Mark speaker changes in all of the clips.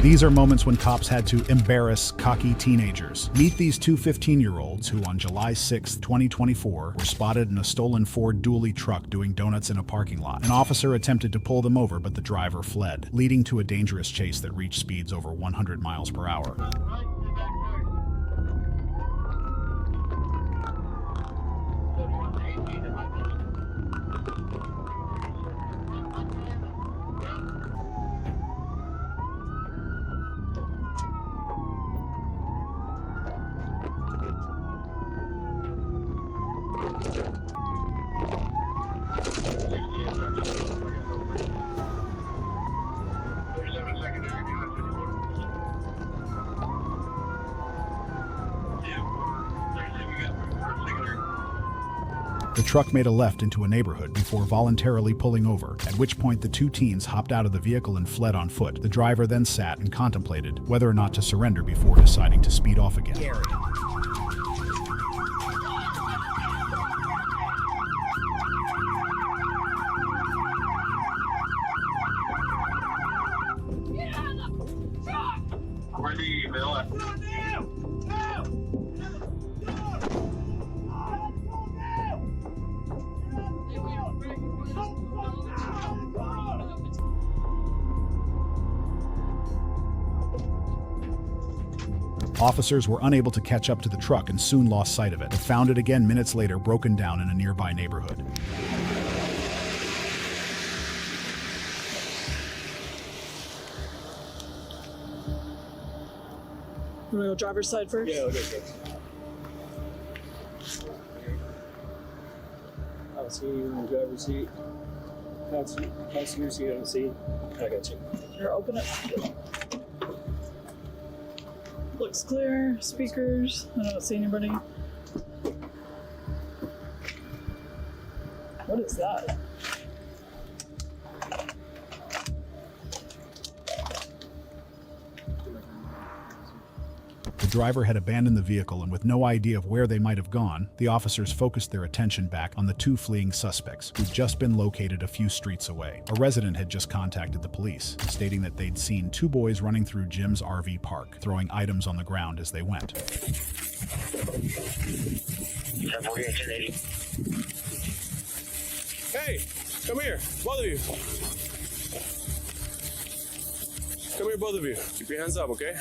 Speaker 1: These are moments when cops had to embarrass cocky teenagers. Meet these two 15-year-olds who on July 6, 2024, were spotted in a stolen Ford dually truck doing donuts in a parking lot. An officer attempted to pull them over, but the driver fled, leading to a dangerous chase that reached speeds over 100 miles per hour. The truck made a left into a neighborhood before voluntarily pulling over, at which point the two teens hopped out of the vehicle and fled on foot. The driver then sat and contemplated whether or not to surrender before deciding to speed off again.
Speaker 2: Ready, Bill.
Speaker 1: Officers were unable to catch up to the truck and soon lost sight of it, but found it again minutes later broken down in a nearby neighborhood.
Speaker 3: You want to go driver's side first?
Speaker 4: Yeah, okay. I'll see you in the driver's seat. Passenger seat on the seat. I got you.
Speaker 3: Here, open it. Looks clear. Speakers. I don't see anybody. What is that?
Speaker 1: The driver had abandoned the vehicle, and with no idea of where they might have gone, the officers focused their attention back on the two fleeing suspects who'd just been located a few streets away. A resident had just contacted the police, stating that they'd seen two boys running through Jim's RV park, throwing items on the ground as they went.
Speaker 4: Hey, come here, both of you. Come here, both of you. Keep your hands up, okay?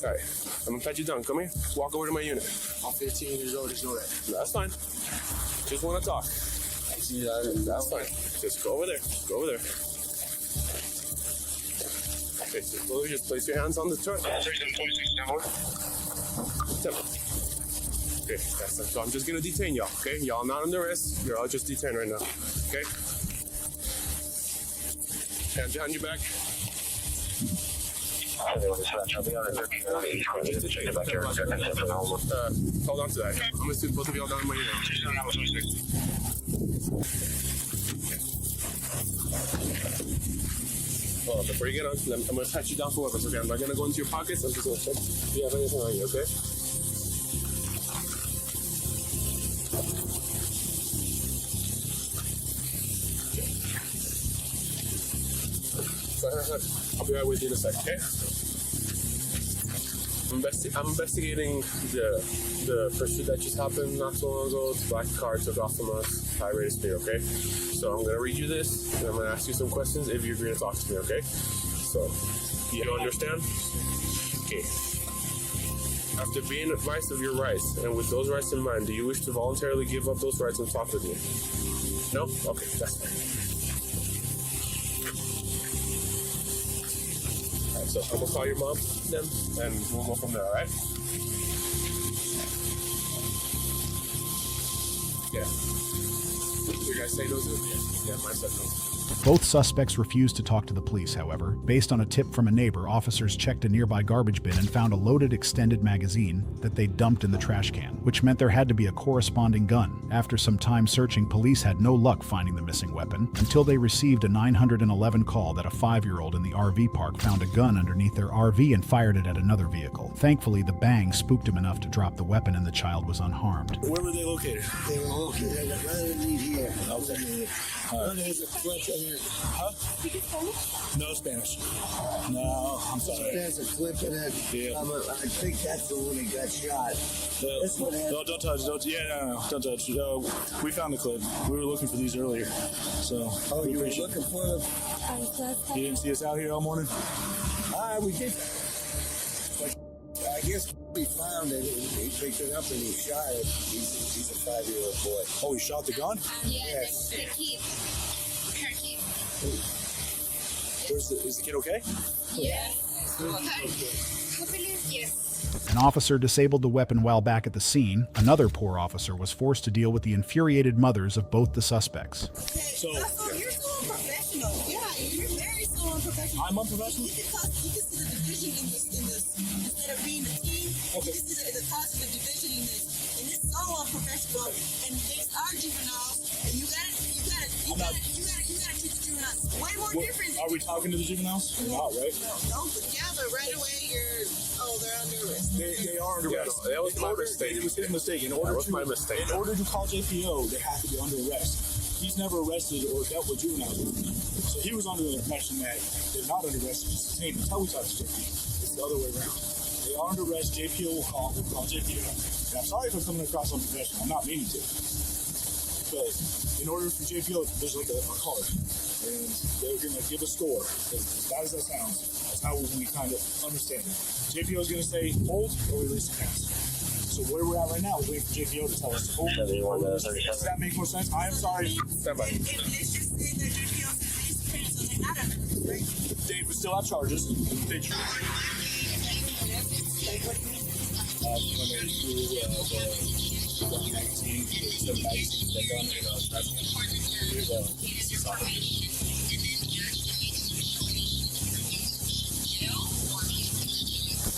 Speaker 4: All right, I'm gonna pat you down. Come here. Walk over to my unit.
Speaker 5: I'm 15 years old, just know that.
Speaker 4: That's fine. Just want to talk.
Speaker 5: See that?
Speaker 4: That's fine. Just go over there. Go over there. Okay, so both of you just place your hands on the truck. Okay, that's it. So I'm just gonna detain y'all, okay? Y'all not under arrest. You're all just detained right now, okay? Hands behind your back. Hold on to that. I'm gonna sit both of y'all down in my unit. Hold on, before you get on, I'm gonna pat you down for weapons, okay? I'm not gonna go into your pockets. I'm just gonna check if you have anything on you, okay? I'll be right with you in a sec, okay? I'm investigating the pursuit that just happened not so long ago. The black car took off from us, high rate of speed, okay? So I'm gonna read you this, and I'm gonna ask you some questions if you agree to talk to me, okay? So, you understand? Okay. After being advised of your rights, and with those rights in mind, do you wish to voluntarily give up those rights and talk with me? No? Okay, that's fine. So I'm gonna call your mom then, and we'll go from there, all right? Yeah. You guys say those? Yeah, mine said no.
Speaker 1: Both suspects refused to talk to the police, however. Based on a tip from a neighbor, officers checked a nearby garbage bin and found a loaded extended magazine that they dumped in the trash can, which meant there had to be a corresponding gun. After some time searching, police had no luck finding the missing weapon until they received a 911 call that a 5-year-old in the RV park found a gun underneath their RV and fired it at another vehicle. Thankfully, the bang spooked him enough to drop the weapon and the child was unharmed.
Speaker 4: Where were they located?
Speaker 5: They were located right underneath here.
Speaker 4: Okay.
Speaker 5: There's a clutch Huh?
Speaker 6: No Spanish. No, I'm sorry.
Speaker 5: There's a clip in it.
Speaker 6: Yeah.
Speaker 5: I think that's the one that got shot. This one has.
Speaker 6: No, don't touch. Don't touch. We found the clip. We were looking for these earlier. So,
Speaker 5: Oh,
Speaker 6: we
Speaker 5: you were
Speaker 6: appreciate
Speaker 5: looking for them?
Speaker 6: it. You didn't see us out here all morning?
Speaker 5: We did. I guess we found it. He picked it up and he shot it. He's a 5-year-old boy.
Speaker 6: Oh, he shot the gun?
Speaker 5: Yes.
Speaker 7: The kid. Her kid.
Speaker 6: Is the kid okay?
Speaker 7: Yes. Hopefully, yes.
Speaker 1: An officer disabled the weapon while back at the scene. Another poor officer was forced to deal with the infuriated mothers of both the suspects.
Speaker 6: So,
Speaker 8: You're so unprofessional. Yeah, you're very so unprofessional.
Speaker 6: I'm unprofessional?
Speaker 8: You can see the division in this. Instead of being a team, you can see the cost of the division in this. And it's so unprofessional. And these are juveniles. And you gotta treat the juveniles way more different.
Speaker 6: Are we talking to the juveniles? We're not, right?
Speaker 8: No, yeah, but right away they're under arrest.
Speaker 6: They are under
Speaker 4: Yeah,
Speaker 6: arrest.
Speaker 4: that was my mistake.
Speaker 6: It was his mistake.
Speaker 4: That was my mistake.
Speaker 6: In order to call JPO, they have to be under arrest. He's never arrested or dealt with juveniles. So he was under the impression that they're not under arrest, just detained until we talk to JPO. It's the other way around. They are under arrest. JPO will call JPO. And I'm sorry if I'm coming across unprofessional. I'm not meaning to. But in order for JPO, there's like a card. And they're going to give a score. As bad as that sounds, that's how we kind of understand it. JPO is going to say hold or release the pass. So where we're at right now is waiting for JPO to tell us to hold. Does that make more sense? I am sorry.
Speaker 4: Stand by.
Speaker 8: And let's just say that JPL says they're so they're not under arrest, right?
Speaker 6: They still have charges. They when they threw the magazine, the magazine, the gun,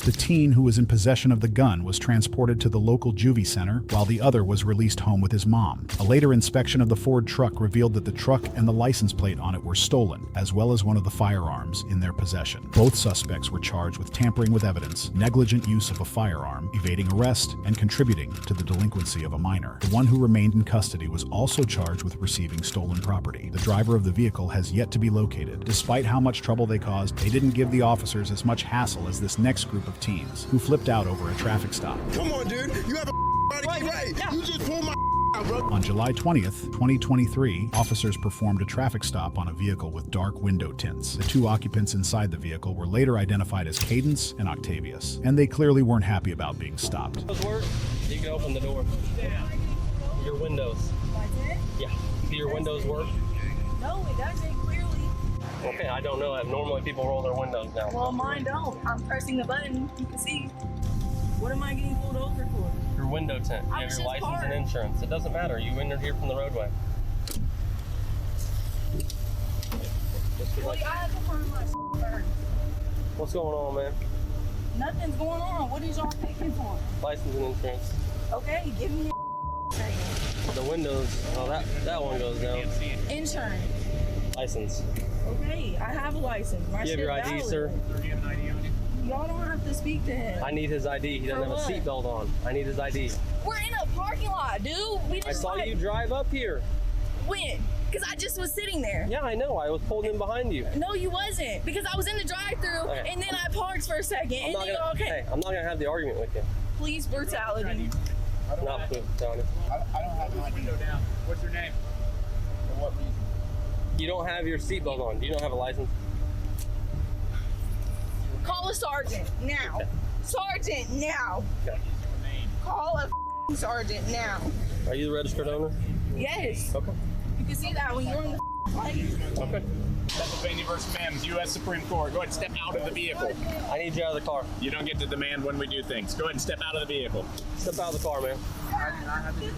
Speaker 1: The teen who was in possession of the gun was transported to the local juvie center, while the other was released home with his mom. A later inspection of the Ford truck revealed that the truck and the license plate on it were stolen, as well as one of the firearms in their possession. Both suspects were charged with tampering with evidence, negligent use of a firearm, evading arrest, and contributing to the delinquency of a minor. The one who remained in custody was also charged with receiving stolen property. The driver of the vehicle has yet to be located. Despite how much trouble they caused, they didn't give the officers as much hassle as this next group of teens who flipped out over a traffic stop.
Speaker 9: Come on, dude. You have a right. You just pulled my out, bro.
Speaker 1: On July 20th, 2023, officers performed a traffic stop on a vehicle with dark window tints. The two occupants inside the vehicle were later identified as Cadence and Octavius, and they clearly weren't happy about being stopped.
Speaker 10: Windows work? You can open the door. Your windows. Yeah. Do your windows work?
Speaker 3: No, it doesn't, clearly.
Speaker 10: Okay, I don't know. Normally people roll their windows down.
Speaker 3: Well, mine don't. I'm pressing the button. You can see. What am I getting pulled over for?
Speaker 10: Your window tint. You
Speaker 3: I
Speaker 10: have
Speaker 3: was
Speaker 10: your
Speaker 3: just
Speaker 10: license and
Speaker 3: parked.
Speaker 10: insurance. It doesn't matter. You entered here from the roadway.
Speaker 3: Well, I have to find my first.
Speaker 10: What's going on, man?
Speaker 3: Nothing's going on. What is y'all taking for?
Speaker 10: License and insurance.
Speaker 3: Okay, give me
Speaker 10: The windows. Oh, that one goes down.
Speaker 3: insurance.
Speaker 10: License.
Speaker 3: Okay, I have a license. My
Speaker 10: You have
Speaker 3: shit
Speaker 10: your ID,
Speaker 3: valid.
Speaker 10: sir?
Speaker 3: Y'all don't have to speak to him.
Speaker 10: I need his ID. He doesn't
Speaker 3: For
Speaker 10: have a
Speaker 3: what?
Speaker 10: seatbelt on. I need his ID.
Speaker 3: We're in a parking lot, dude. We just
Speaker 10: I saw you drive up here.
Speaker 3: When? Because I just was sitting there.
Speaker 10: Yeah, I know. I was pulling in behind you.
Speaker 3: No, you wasn't. Because I was in the drive-through,
Speaker 10: Okay.
Speaker 3: and then I parked for a second,
Speaker 10: I'm
Speaker 3: and
Speaker 10: not
Speaker 3: then
Speaker 10: gonna.
Speaker 3: okay.
Speaker 10: Hey, I'm not gonna have the argument with you.
Speaker 3: Police brutality.
Speaker 10: Not brutality.
Speaker 9: I don't have my window down. What's your name? For what reason?
Speaker 10: You don't have your seatbelt on. You don't have a license.
Speaker 3: Call a sergeant now. Sergeant now.
Speaker 10: Okay.
Speaker 3: Call a sergeant now.
Speaker 10: Are you the registered owner?
Speaker 3: Yes.
Speaker 10: Okay.
Speaker 3: You can see that when you're in the plate.
Speaker 10: Okay.
Speaker 9: Pennsylvania versus Mims, U.S. Supreme Court. Go ahead and step out of the vehicle.
Speaker 10: I need you out of the car.
Speaker 9: You don't get to demand when we do things. Go ahead and step out of the vehicle.
Speaker 10: Step out of the car, man.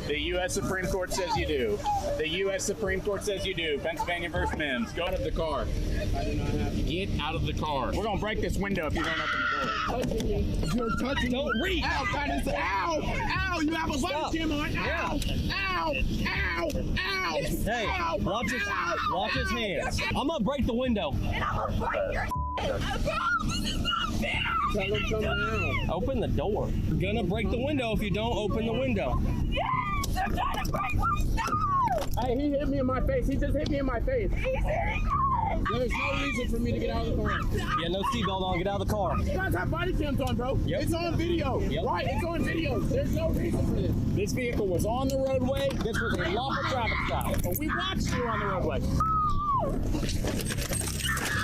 Speaker 9: The U.S. Supreme Court says you do. The U.S. Supreme Court says you do. Pennsylvania versus Mims. Go out of the car. Get out of the car. We're going to break this window if you don't open the door. You're touching me.
Speaker 10: Don't reach.
Speaker 9: Ow, Titus. Ow. Ow. You have a body
Speaker 10: Stop.
Speaker 9: cam on. Ow. Ow. Ow. Ow.
Speaker 10: Hey,
Speaker 9: Ow.
Speaker 10: watch his hands. I'm gonna break the window.
Speaker 3: And I'm gonna break your bro, this is not fair.
Speaker 9: Tell him come down.
Speaker 10: Open the door. You're gonna break the window if you don't open the window.
Speaker 3: Yes, they're trying to break my door.
Speaker 9: Hey, he hit me in my face. He just hit me in my face.
Speaker 3: He's hitting us.
Speaker 9: There's no reason for me to get out of the car.
Speaker 10: Yeah, no seatbelt on. Get out of the car.
Speaker 9: You guys have body cams on, bro.
Speaker 10: Yep.
Speaker 9: It's on video.
Speaker 10: Yep.
Speaker 9: Right, it's on video. There's no reason for this. This vehicle was on the roadway. This was a lawful traffic stop. But we watched you on the roadway.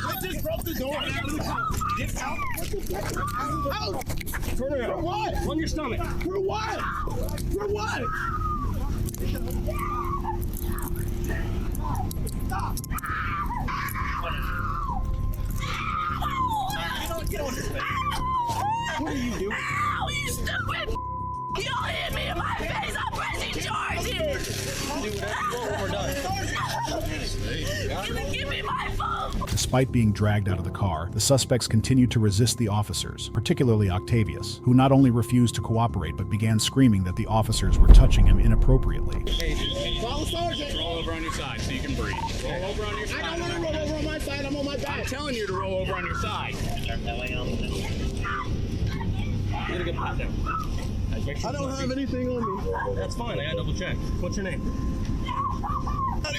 Speaker 9: I just broke the door. Get out. What the fuck? Out.
Speaker 10: Turn around.
Speaker 9: For what?
Speaker 10: On your stomach.
Speaker 9: For what? For what? Stop. Get on his face. What are you doing?
Speaker 3: Ow, you stupid! You hit me in my face! I'm pressing charges!
Speaker 10: Do whatever you want when we're done.
Speaker 3: Give me my phone!
Speaker 1: Despite being dragged out of the car, the suspects continued to resist the officers, particularly Octavius, who not only refused to cooperate but began screaming that the officers were touching him inappropriately.
Speaker 9: Follow Sergeant. Roll over on your side so you can breathe. Roll over on your side. I don't want to roll over on my side. I'm on my back. I'm telling you to roll over on your side.
Speaker 10: Get a good pat down.
Speaker 9: I don't have anything on me.
Speaker 10: That's fine. I gotta double check. What's your name?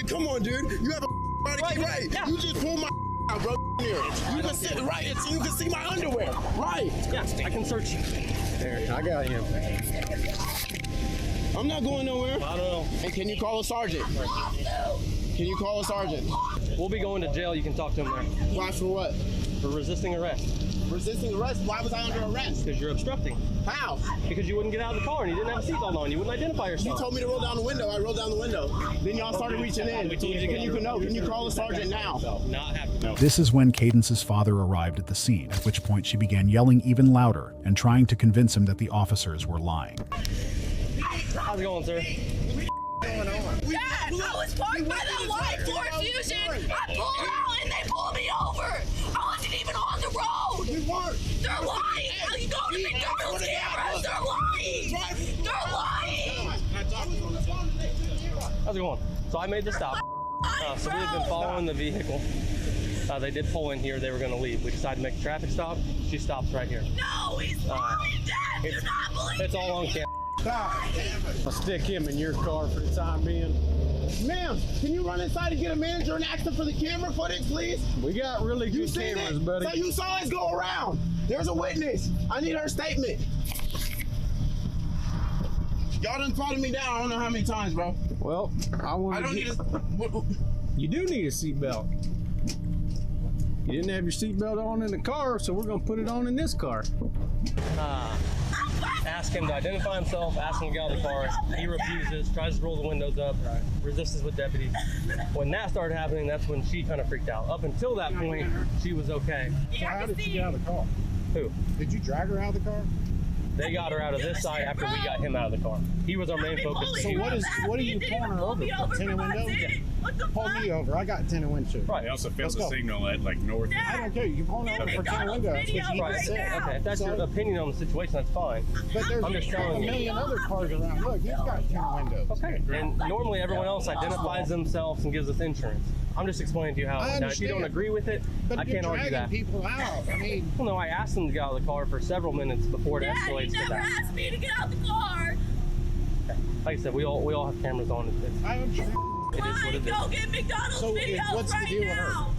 Speaker 5: Come on, dude. You have a body right.
Speaker 10: Yeah.
Speaker 5: You just pull my out, bro. Here. You can sit right here so you can see my underwear. Right.
Speaker 10: Yeah, I can search you.
Speaker 5: There, I got him. I'm not going nowhere.
Speaker 10: I don't know.
Speaker 5: Hey, can you call a sergeant? Can you call a sergeant?
Speaker 10: We'll be going to jail. You can talk to him there.
Speaker 5: Why, for what?
Speaker 10: For resisting arrest.
Speaker 5: Resisting arrest? Why was I under arrest?
Speaker 10: Because you're obstructing.
Speaker 5: How?
Speaker 10: Because you wouldn't get out of the car and you didn't have a seatbelt on. You wouldn't identify
Speaker 5: You
Speaker 10: yourself.
Speaker 5: told me to roll down the window. I rolled down the window. Then y'all started reaching in. Can you call a sergeant now?
Speaker 10: Not happening.
Speaker 1: This is when Cadence's father arrived at the scene, at which point she began yelling even louder and trying to convince him that the officers were lying.
Speaker 10: How's it going, sir?
Speaker 3: Dad, I was parked by that white Ford Fusion. I pulled out and they pulled me over. I wasn't even on the road.
Speaker 5: We weren't.
Speaker 3: They're lying. How you go to McDonald's cameras? They're lying. They're lying.
Speaker 10: How's it going? So I made the stop. So we had been following the vehicle. They did pull in here. They were going to leave. We decided to make a traffic stop. She stops right here.
Speaker 3: No, he's lying, Dad. Do not believe
Speaker 10: It's all on camera.
Speaker 5: I'll stick him in your car for the time being. Ma'am, can you run inside and get a manager and ask them for the camera footage, please?
Speaker 6: We got really good cameras, buddy.
Speaker 5: So you saw us go around. There's a witness. I need her statement. Y'all done prodded me down I don't know how many times, bro.
Speaker 6: Well, I don't need You do need a seatbelt. You didn't have your seatbelt on in the car, so we're gonna put it on in this car.
Speaker 10: Ask him to identify himself, ask him to get out of the car. He refuses, tries to roll the windows up, resists with deputies. When that started happening, that's when she kind of freaked out. Up until that point, she was okay.
Speaker 6: So how did she get out of the car?
Speaker 10: Who?
Speaker 6: Did you drag her out of the car?
Speaker 10: They got her out of this side after we got him out of the car. He was our main focus.
Speaker 6: So what are you pulling her over? A tinted window? Pull me over. I got tinted windshield.
Speaker 10: Right.
Speaker 9: They also failed the signal at like north.
Speaker 6: I don't care. You pulling her over for tinted window. That's what you
Speaker 10: Right.
Speaker 6: just said.
Speaker 10: Okay, if that's your opinion on the situation, that's fine.
Speaker 6: But there's
Speaker 10: I'm just
Speaker 6: a
Speaker 10: telling you.
Speaker 6: million other cars around. Look, he's got tinted windows.
Speaker 10: Okay. And normally everyone else identifies themselves and gives us insurance. I'm just explaining to you how.
Speaker 6: I
Speaker 10: Now, if you don't
Speaker 6: understand.
Speaker 10: agree with it,
Speaker 6: But
Speaker 10: I
Speaker 6: you're
Speaker 10: can't argue
Speaker 6: dragging
Speaker 10: that.
Speaker 6: people out. I mean,
Speaker 10: Well, no, I asked them to get out of the car for several minutes before it
Speaker 3: Dad, you
Speaker 10: escalates to
Speaker 3: never
Speaker 10: that.
Speaker 3: asked me to get out the car.
Speaker 10: Like I said, we all have cameras on.
Speaker 6: I understand.
Speaker 10: It is what it
Speaker 3: Go
Speaker 10: is.
Speaker 3: get McDonald's
Speaker 6: So,
Speaker 3: videos
Speaker 6: what's the
Speaker 3: right
Speaker 6: deal with her?
Speaker 3: now.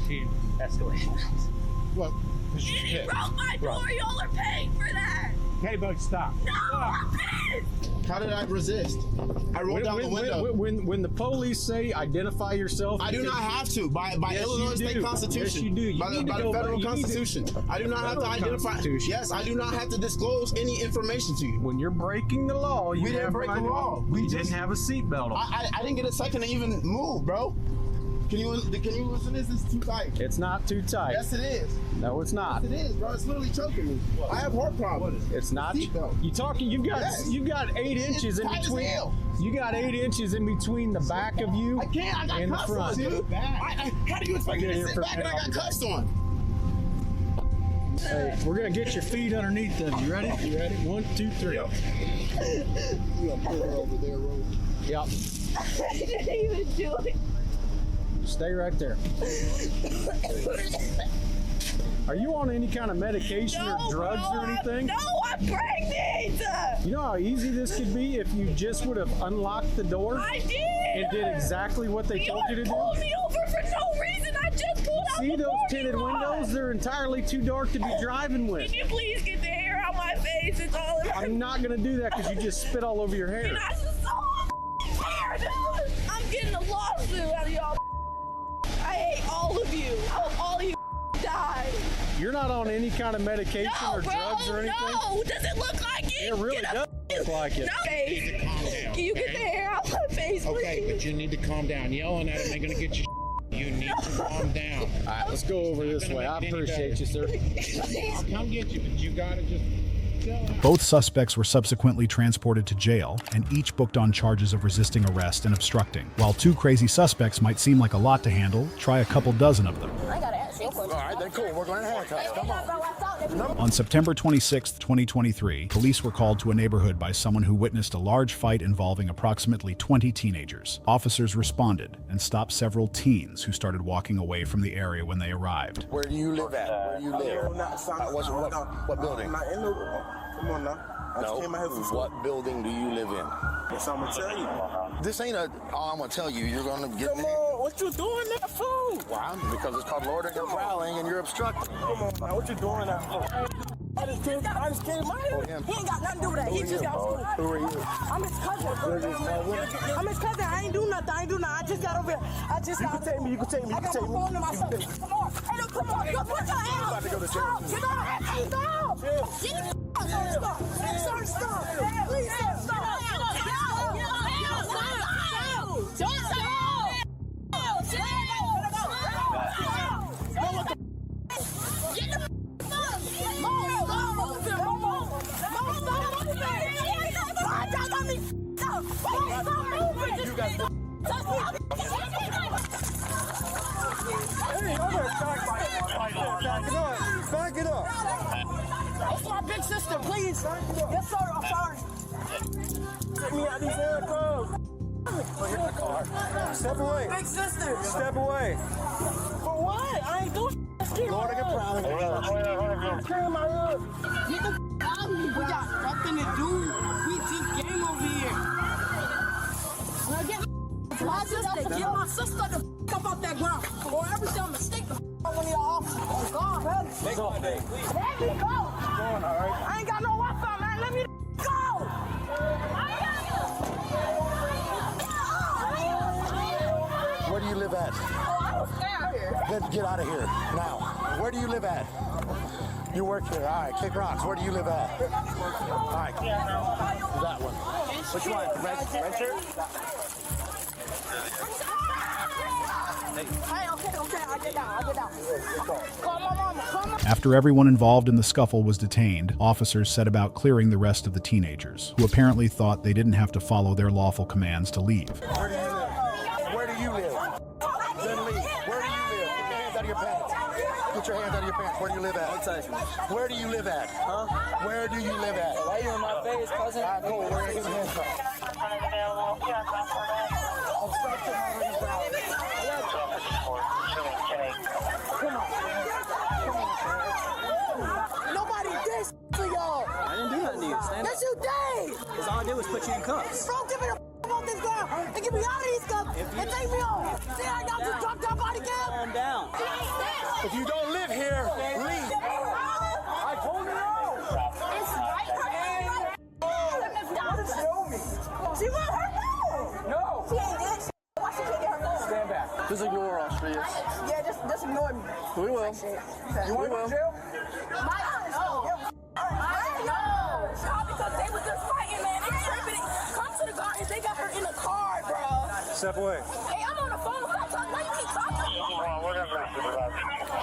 Speaker 10: She escalated.
Speaker 6: What?
Speaker 3: You broke my door.
Speaker 10: Right.
Speaker 3: Y'all are paying for that.
Speaker 6: Okay, bud, stop.
Speaker 3: No, I'm pissed.
Speaker 5: How did I resist? I rolled down the window.
Speaker 6: When the police say identify yourself,
Speaker 5: I do not have to. By
Speaker 6: Yes,
Speaker 5: Illinois
Speaker 6: you
Speaker 5: State
Speaker 6: do.
Speaker 5: Constitution.
Speaker 6: Yes, you do. You
Speaker 5: By
Speaker 6: need to
Speaker 5: the
Speaker 6: go back-
Speaker 5: federal
Speaker 6: you need to-
Speaker 5: Constitution. I do not have to
Speaker 6: Federal
Speaker 5: identify.
Speaker 6: Constitution.
Speaker 5: Yes, I do not have to disclose any information to you.
Speaker 6: when you're breaking the law, you
Speaker 5: We didn't
Speaker 6: have
Speaker 5: break
Speaker 6: right
Speaker 5: the
Speaker 6: to-
Speaker 5: law.
Speaker 6: We
Speaker 5: We
Speaker 6: didn't
Speaker 5: just-
Speaker 6: have a seatbelt on.
Speaker 5: I didn't get a second to even move, bro. Can you listen to this? This is too tight.
Speaker 6: It's not too tight.
Speaker 5: Yes, it is.
Speaker 6: No, it's not.
Speaker 5: Yes, it is, bro. It's literally choking me. I have heart problems.
Speaker 6: It's not.
Speaker 5: Seatbelt.
Speaker 6: You talking? You got
Speaker 5: Yes.
Speaker 6: 8
Speaker 5: It's
Speaker 6: inches in
Speaker 5: tight as
Speaker 6: between.
Speaker 5: hell.
Speaker 6: You got 8 inches in between the back of you
Speaker 5: I can't. I got
Speaker 6: and the
Speaker 5: cuffs on,
Speaker 6: front.
Speaker 5: dude. How do you expect me
Speaker 6: Get
Speaker 5: to
Speaker 6: here
Speaker 5: sit
Speaker 6: for
Speaker 5: back and I got
Speaker 6: now.
Speaker 5: cuffs on?
Speaker 6: Hey, we're gonna get your feet underneath them. You ready? You ready? 1, 2, 3.
Speaker 5: You gonna put her over there, bro.
Speaker 6: Yep.
Speaker 3: I didn't even do it.
Speaker 6: Stay right there. Are you on any kind of medication or drugs
Speaker 3: bro,
Speaker 6: or anything?
Speaker 3: No, I'm pregnant.
Speaker 6: You know how easy this could be if you just would have unlocked the door?
Speaker 3: I did.
Speaker 5: and did exactly what they told you to do?
Speaker 3: Pulled me over for no reason. I just pulled out.
Speaker 5: See
Speaker 3: the
Speaker 5: those
Speaker 3: parking
Speaker 5: tinted
Speaker 3: lot.
Speaker 5: windows? They're entirely too dark to be driving with.
Speaker 3: Can you please get the hair out my face? It's all in my
Speaker 5: I'm not gonna do that because you just spit all over your hair.
Speaker 3: And I just saw hair, dude. I'm getting a lawsuit out of y'all. I hate all of you. I hope all of you die.
Speaker 5: You're not on any kind of medication
Speaker 3: No,
Speaker 5: or
Speaker 3: bro,
Speaker 5: drugs or anything?
Speaker 3: no. Does it look like it?
Speaker 5: It really
Speaker 3: Get
Speaker 5: does look like it.
Speaker 3: No. Can you get the hair out my face, please?
Speaker 11: Okay, but you need to calm down. Yelling at him ain't gonna get you. You need to calm down.
Speaker 5: All right, let's go over this way. I appreciate you, sir.
Speaker 11: I'll come get you, but you gotta just chill out.
Speaker 1: Both suspects were subsequently transported to jail and each booked on charges of resisting arrest and obstructing. While 2 crazy suspects might seem like a lot to handle, try a couple dozen of them.
Speaker 3: I gotta ask you a question.
Speaker 11: All right, then cool. We're going to handcuffs. Come on.
Speaker 1: On September 26, 2023, police were called to a neighborhood by someone who witnessed a large fight involving approximately 20 teenagers. Officers responded and stopped several teens who started walking away from the area when they arrived.
Speaker 11: Where do you live at? Where do you live? What building?
Speaker 6: Come on now. I just came out here for
Speaker 11: What building do you live in?
Speaker 6: That's what I'm gonna tell you.
Speaker 11: This ain't all I'm gonna tell you. You're gonna get
Speaker 6: Come on, what you doing that for?
Speaker 11: Why? Because it's called loitering and prowling, and you're obstructing.
Speaker 6: Come on now, what you doing that for? I just came out here.
Speaker 11: Him.
Speaker 8: He ain't got nothing to do with that. He just got school.
Speaker 11: Who are you?
Speaker 8: I'm his cousin. I'm his cousin. I ain't do nothing. I just got over here. I just got.
Speaker 6: You can take me.
Speaker 8: I got my phone to myself. Come on. Hey, look, come on. Yo, put your hands.
Speaker 11: about to go to jail.
Speaker 8: Stop. Get on. Stop. Get the stop. Sir, stop. Please, sir, stop. Get up. Get up. Don't stop. Get the
Speaker 6: Back it up.
Speaker 8: It's my big sister, please. Yes, sir. I'm sorry.
Speaker 6: Take me out these handcuffs. Put in the car. Step away.
Speaker 8: Big sister.
Speaker 6: Step away.
Speaker 8: For what? I ain't doing shit.
Speaker 6: Loitering and prowling.
Speaker 8: Turn my hood. Get the out of me. We got nothing to do. We just game over here. Now get my sister. Get my sister the up off that ground. Or every time mistake the one of y'all officers. Oh, God. Let me go. Let me go. I ain't got no Wi-Fi, man. Let me go.
Speaker 11: Where do you live at?
Speaker 8: Oh, I don't stay out here.
Speaker 11: Then get out of here now. Where do you live at? You work here. All right, kick rocks. Where do you live at? All right, that one. Which one? Red shirt?
Speaker 8: Hey, okay, I get down. Call my mama, call my...
Speaker 1: After everyone involved in the scuffle was detained, officers set about clearing the rest of the teenagers, who apparently thought they didn't have to follow their lawful commands to leave.
Speaker 11: Where do you live? Where do you live? Then leave. Where do you live? Get your hands out of your pants. Get your hands out of your pants. Where do you live at? Where do you live at? Huh? Where do you live at?
Speaker 8: Why you in my face, cousin?
Speaker 11: All right, cool. Where are your hands from?
Speaker 8: Nobody did to y'all.
Speaker 10: I didn't do nothing to you. Stand
Speaker 8: Yes, you did.
Speaker 10: Because all I did was put you in cuffs.
Speaker 8: Bro, give me the off this ground and get me out of these cuffs and take me home. See how y'all just dropped your body cam?
Speaker 10: Calm down.
Speaker 11: If you don't live here, leave.
Speaker 8: I told you. It's right here. She want her phone. No. She ain't did shit. Why she can't get her phone?
Speaker 11: Stand back. Just ignore us, please.
Speaker 8: Yeah, just ignore me.
Speaker 11: We will.
Speaker 8: You
Speaker 11: want to go to jail?
Speaker 3: Because they was just fighting, man. They tripping. Come to the gardens. They got her in the car, bro.
Speaker 6: Step away.
Speaker 3: Hey, I'm on the phone. Stop talking. Why you keep talking?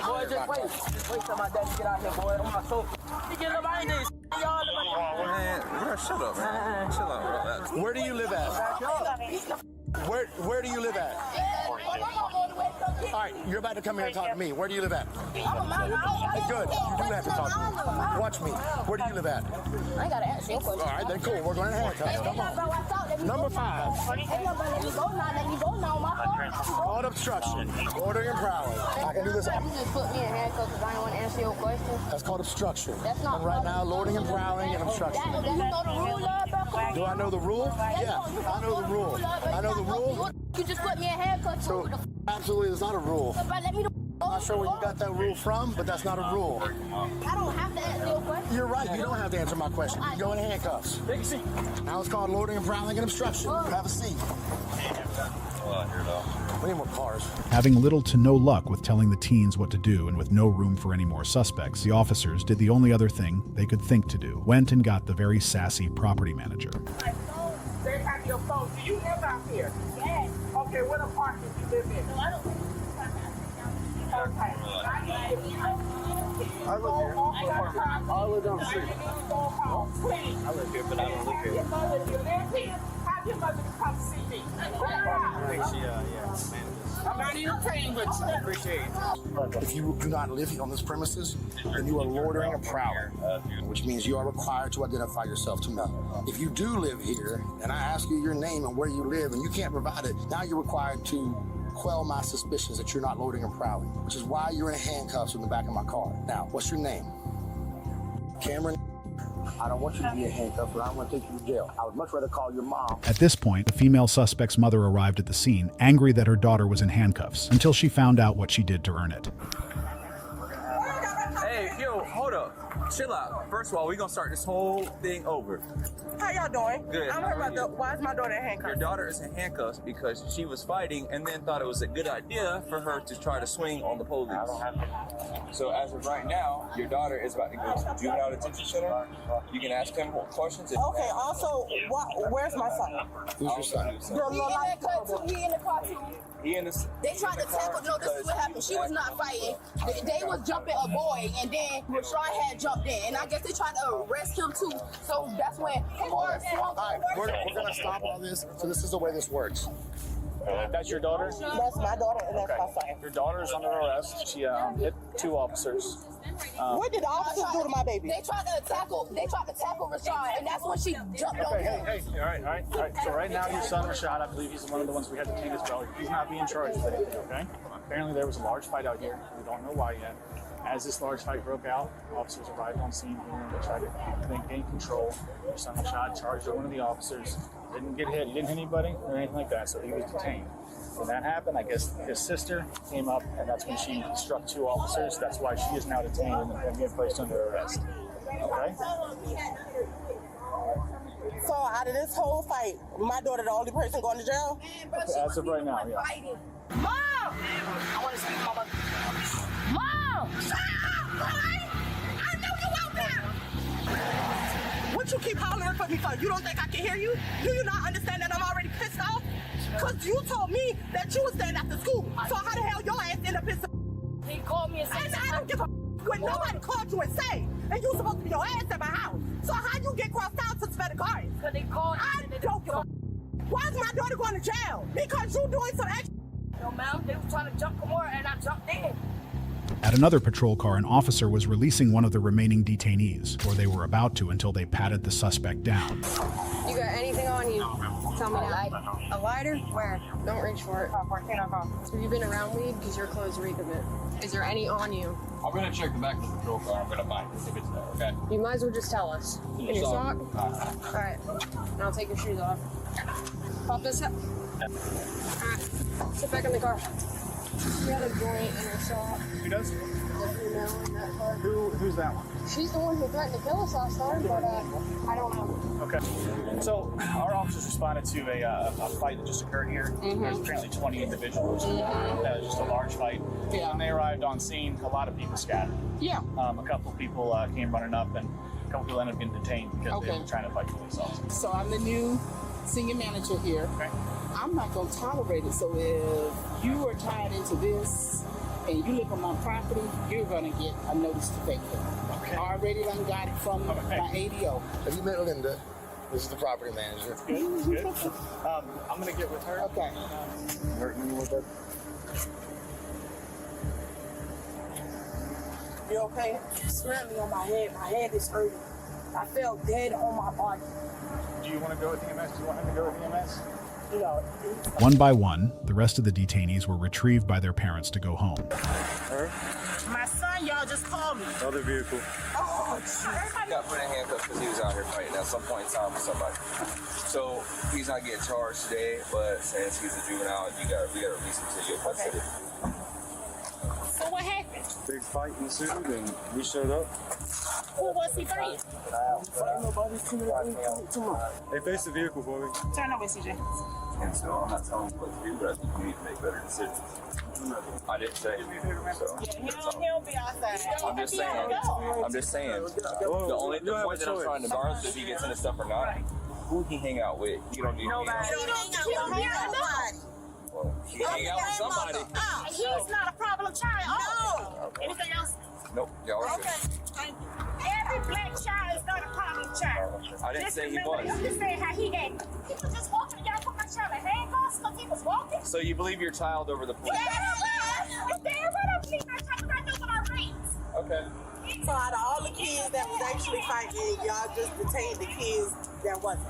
Speaker 8: Boy, just wait. Just wait till my daddy get out here, boy. On my sofa. He get up out of this. Y'all.
Speaker 11: Man, shut up, man. Chill out, bro. Where do you live at? Where do you live at? All right, you're about to come here and talk to me. Where do you live at? Good. You do have to talk to me. Watch me. Where do you live at?
Speaker 3: I gotta ask you a question.
Speaker 11: All right, then cool. We're going to handcuffs. Come on. Number 5. On obstruction. Loitering and prowling. I can do this.
Speaker 3: You just put me in handcuffs because I don't want to answer your question.
Speaker 11: That's called obstruction.
Speaker 3: That's not.
Speaker 11: And right now, loitering and prowling and obstruction.
Speaker 3: Do you know the rule, bro?
Speaker 11: Do I know the rule? Yeah, I know the rule. I know the rule.
Speaker 3: You just put me in handcuffs.
Speaker 11: So, absolutely, it's not a rule.
Speaker 3: Let me
Speaker 11: I'm not sure where you got that rule from, but that's not a rule.
Speaker 3: I don't have to answer your question.
Speaker 11: You're right. You don't have to answer my question. You go in handcuffs. Take a seat. Now it's called loitering and prowling and obstruction. Have a seat. We need more cars.
Speaker 1: Having little to no luck with telling the teens what to do and with no room for any more suspects, the officers did the only other thing they could think to do. Went and got the very sassy property manager.
Speaker 12: They have your phone. Do you live out here? Yes. Okay, what apartment do you live in?
Speaker 3: I don't think
Speaker 12: Okay.
Speaker 5: I live here. I live down the street.
Speaker 12: I live here, but I don't live here. Your mother, you live here? Have your mother come see me.
Speaker 10: I think she, manages.
Speaker 12: I'm not even paying with you.
Speaker 10: Appreciate it.
Speaker 11: If you do not live on this premises, then you are loitering and prowling, which means you are required to identify yourself to me. If you do live here, and I ask you your name and where you live, and you can't provide it, now you're required to quell my suspicions that you're not loitering and prowling, which is why you're in handcuffs in the back of my car. Now, what's your name? Cameron. I don't want you to be in handcuffs, but I don't want to take you to jail. I would much rather call your mom.
Speaker 1: At this point, the female suspect's mother arrived at the scene, angry that her daughter was in handcuffs, until she found out what she did to earn it.
Speaker 13: Hey, yo, hold up. Chill out. First of all, we're going to start this whole thing over.
Speaker 12: How y'all doing?
Speaker 13: Good.
Speaker 12: I'm here about why is my daughter in handcuffs?
Speaker 13: Your daughter is in handcuffs because she was fighting and then thought it was a good idea for her to try to swing on the police. I don't have to. So as of right now, your daughter is about to go to the juvenile detention center. You can ask him questions.
Speaker 12: Okay, also, where's my son?
Speaker 11: Who's your son?
Speaker 3: He in the car too.
Speaker 13: He in the,
Speaker 3: They tried to tackle. No, this is what happened. She was not fighting. They was jumping a boy, and then Rashawn had jumped in, and I guess they tried to arrest him too. So that's when.
Speaker 11: All right, we're going to stop all this. So this is the way this works.
Speaker 10: That's your daughter?
Speaker 12: That's my daughter, and that's my son.
Speaker 10: Your daughter is under arrest. She hit 2 officers.
Speaker 12: What did the officers do to my baby?
Speaker 3: They tried to tackle Rashawn, and that's when she jumped on him.
Speaker 10: Hey, all right. So right now, your son Rashad, I believe he's one of the ones we had detained as well. He's not being charged with anything, okay? Apparently there was a large fight out here. We don't know why yet. As this large fight broke out, officers arrived on scene here and they tried to gain control. Your son Rashad charged at one of the officers. Didn't get hit. He didn't hit anybody or anything like that, so he was detained. When that happened, I guess his sister came up, and that's when she struck 2 officers. That's why she is now detained and being placed under arrest. Okay?
Speaker 12: So out of this whole fight, my daughter the only person going to jail?
Speaker 10: As of right now, yeah.
Speaker 3: Mom! I want to speak to my mother. Mom! Shut up, boy! I know you out there!
Speaker 12: What you keep hollering for me for? You don't think I can hear you? Do you not understand that I'm already pissed off? Because you told me that you was staying after school. So how the hell your ass end up pissed off?
Speaker 3: He called me and said,
Speaker 12: And I don't give a when nobody called you and say, and you supposed to be your ass at my house. So how you get crossed out to spend the car?
Speaker 3: Because they called
Speaker 12: I don't give a Why is my daughter going to jail? Because you doing some extra.
Speaker 3: No, ma'am, they were trying to jump more, and I jumped in.
Speaker 1: At another patrol car, an officer was releasing one of the remaining detainees, or they were about to until they patted the suspect down.
Speaker 7: You got anything on you? Tell me now. A lighter? Where? Don't reach for it. Have you been around weed? Because your clothes reek of it. Is there any on you?
Speaker 9: I'm gonna check the back of the patrol car. I'm gonna find it if it's there, okay?
Speaker 7: You might as well just tell us. In your sock? Alright. And I'll take your shoes off. Pop this up. Alright. Sit back in the car. You had a joint in her sock.
Speaker 10: Who does?
Speaker 7: The female in that car.
Speaker 10: Who's that one?
Speaker 7: She's the one who threatened to kill us last time, but I don't know.
Speaker 10: Okay. So our officers responded to a fight that just occurred here. There's apparently 20 individuals. That was just a large fight.
Speaker 12: Yeah.
Speaker 10: When they arrived on scene, a lot of people scattered.
Speaker 12: Yeah.
Speaker 10: A couple of people came running up, and a couple people ended up getting detained because they were trying to fight police officers.
Speaker 12: So I'm the new senior manager here.
Speaker 10: Okay.
Speaker 12: I'm not going to tolerate it. So if you are tied into this and you live on my property, you're going to get a notice to vacate.
Speaker 10: Okay.
Speaker 12: I already done got it from my ADO.
Speaker 11: Have you met Linda? This is the property manager.
Speaker 10: Good. I'm going to get with her.
Speaker 12: Okay.
Speaker 10: Hurting you with it?
Speaker 12: You okay?
Speaker 3: Slammed me on my head. My head is hurting. I fell dead on my body.
Speaker 10: Do you want to go with EMS? Do you want him to go with EMS?
Speaker 1: One by one, the rest of the detainees were retrieved by their parents to go home.
Speaker 12: My son and y'all just called me.
Speaker 14: Other vehicle.
Speaker 12: Oh,
Speaker 13: He got put in handcuffs because he was out here fighting at some point in time with somebody. So he's not getting charged today, but since he's a juvenile, we gotta release him to your custody.
Speaker 12: So what happened?
Speaker 14: Big fight ensued, and we showed up.
Speaker 12: Who was he fighting?
Speaker 14: They faced the vehicle for me.
Speaker 12: Turn over, CJ.
Speaker 13: And so I'm not telling you what to do, but I think you need to make better decisions. I didn't say it. So
Speaker 12: He'll be outside.
Speaker 13: I'm just saying. The only point that I'm trying to regardless if he gets into stuff or not, who he hang out with. You don't need to
Speaker 12: Nobody.
Speaker 13: hang out with
Speaker 12: Nobody.
Speaker 13: Well, he hang out with somebody.
Speaker 12: He's not a problem child. No. Anything else?
Speaker 13: Nope. Y'all are good.
Speaker 12: Every black child is not a problem child.
Speaker 13: I didn't say he was.
Speaker 12: You just said how he acted. He was just walking and y'all put my child in handcuffs because he was walking.
Speaker 13: So you believe your child over the police?
Speaker 12: Yeah, but I don't see my child. I know what I read.
Speaker 13: Okay.
Speaker 12: So out of all the kids that was actually fighting, y'all just detained the kids that wasn't.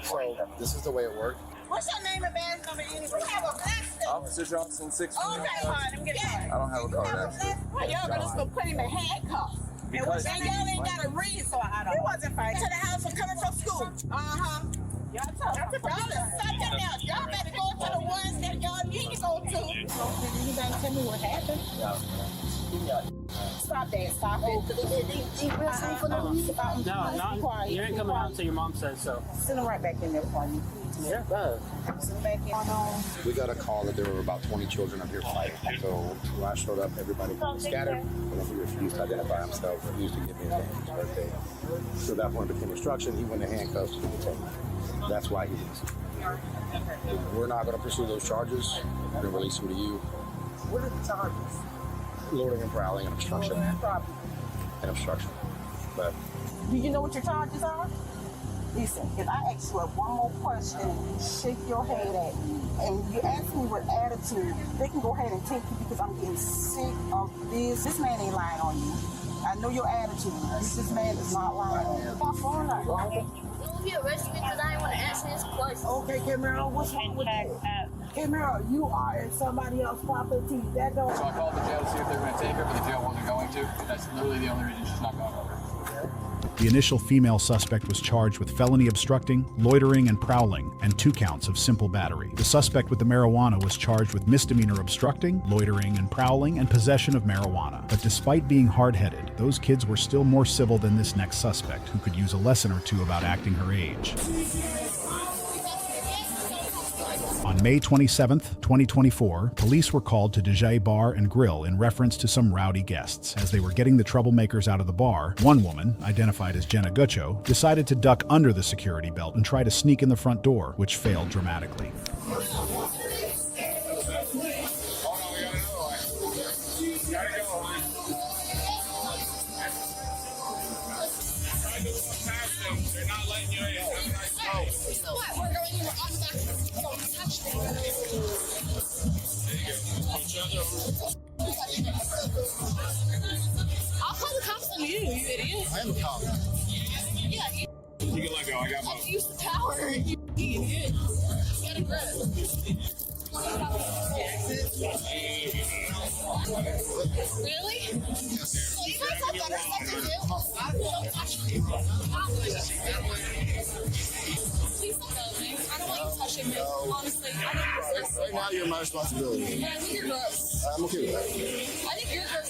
Speaker 11: So this is the way it worked.
Speaker 12: What's your name and badge number anyway? We have a black stuff.
Speaker 13: Officer Johnson, 6.
Speaker 12: Oh, okay, fine. I'm getting
Speaker 13: I don't have a card actually.
Speaker 12: Well, y'all gonna just go put him in handcuffs.
Speaker 13: Because
Speaker 12: And y'all ain't got a reason, so I don't. He wasn't fighting. To the house for coming from school. Y'all told him. Y'all just something else. Y'all better go to the ones that y'all need to go to. Did anybody tell me what happened? Stop that. Stop it.
Speaker 10: No, not. You ain't coming out until your mom says so.
Speaker 12: Send him right back in there for me.
Speaker 10: Yeah, go.
Speaker 12: Send him back in.
Speaker 11: We got a call that there were about 20 children up here fighting. So when I showed up, everybody scattered. And he refused to identify himself, refused to give me his name, his birthday. So at that point became obstruction. He went in handcuffs to the detained. That's why he did. We're not going to pursue those charges. We're going to release him to you.
Speaker 12: What are the charges?
Speaker 11: Loading and prowling and obstruction. And obstruction. But
Speaker 12: Do you know what your charges are? Listen, if I ask you one more question and you shake your head at me and you ask me with attitude, they can go ahead and take you because I'm getting sick of this. This man ain't lying on you. I know your attitude. This man is not lying on you. My phone not lying.
Speaker 3: You arrested me because I didn't want to answer his question.
Speaker 12: Okay, Camaro, what's wrong with you? Camaro, you are in somebody else's property. That don't.
Speaker 15: So I called the jail to see if they were going to take her, but the jail wasn't going to. That's literally the only reason she's not going over.
Speaker 1: The initial female suspect was charged with felony obstructing, loitering and prowling, and 2 counts of simple battery. The suspect with the marijuana was charged with misdemeanor obstructing, loitering and prowling, and possession of marijuana. But despite being hard-headed, those kids were still more civil than this next suspect, who could use a lesson or two about acting her age. On May 27, 2024, police were called to DJ Bar and Grill in reference to some rowdy guests. As they were getting the troublemakers out of the bar, one woman, identified as Jenna Guccio, decided to duck under the security belt and try to sneak in the front door, which failed dramatically.
Speaker 2: They're not letting you in.
Speaker 3: So what? We're going in on the back. Don't touch me. I'll call the cops on you, you idiot.
Speaker 11: I am a cop.
Speaker 3: Yeah,
Speaker 2: You can let go. I got my.
Speaker 3: use the power. You idiot. You gotta grab. Really? Well, you guys have better stuff to do. Don't touch me. Please don't go, man. I don't want you touching me. Honestly, I don't know.
Speaker 11: Right now, you're my responsibility.
Speaker 3: But I think you're gross.
Speaker 11: I'm okay with that.
Speaker 3: I think you're gross.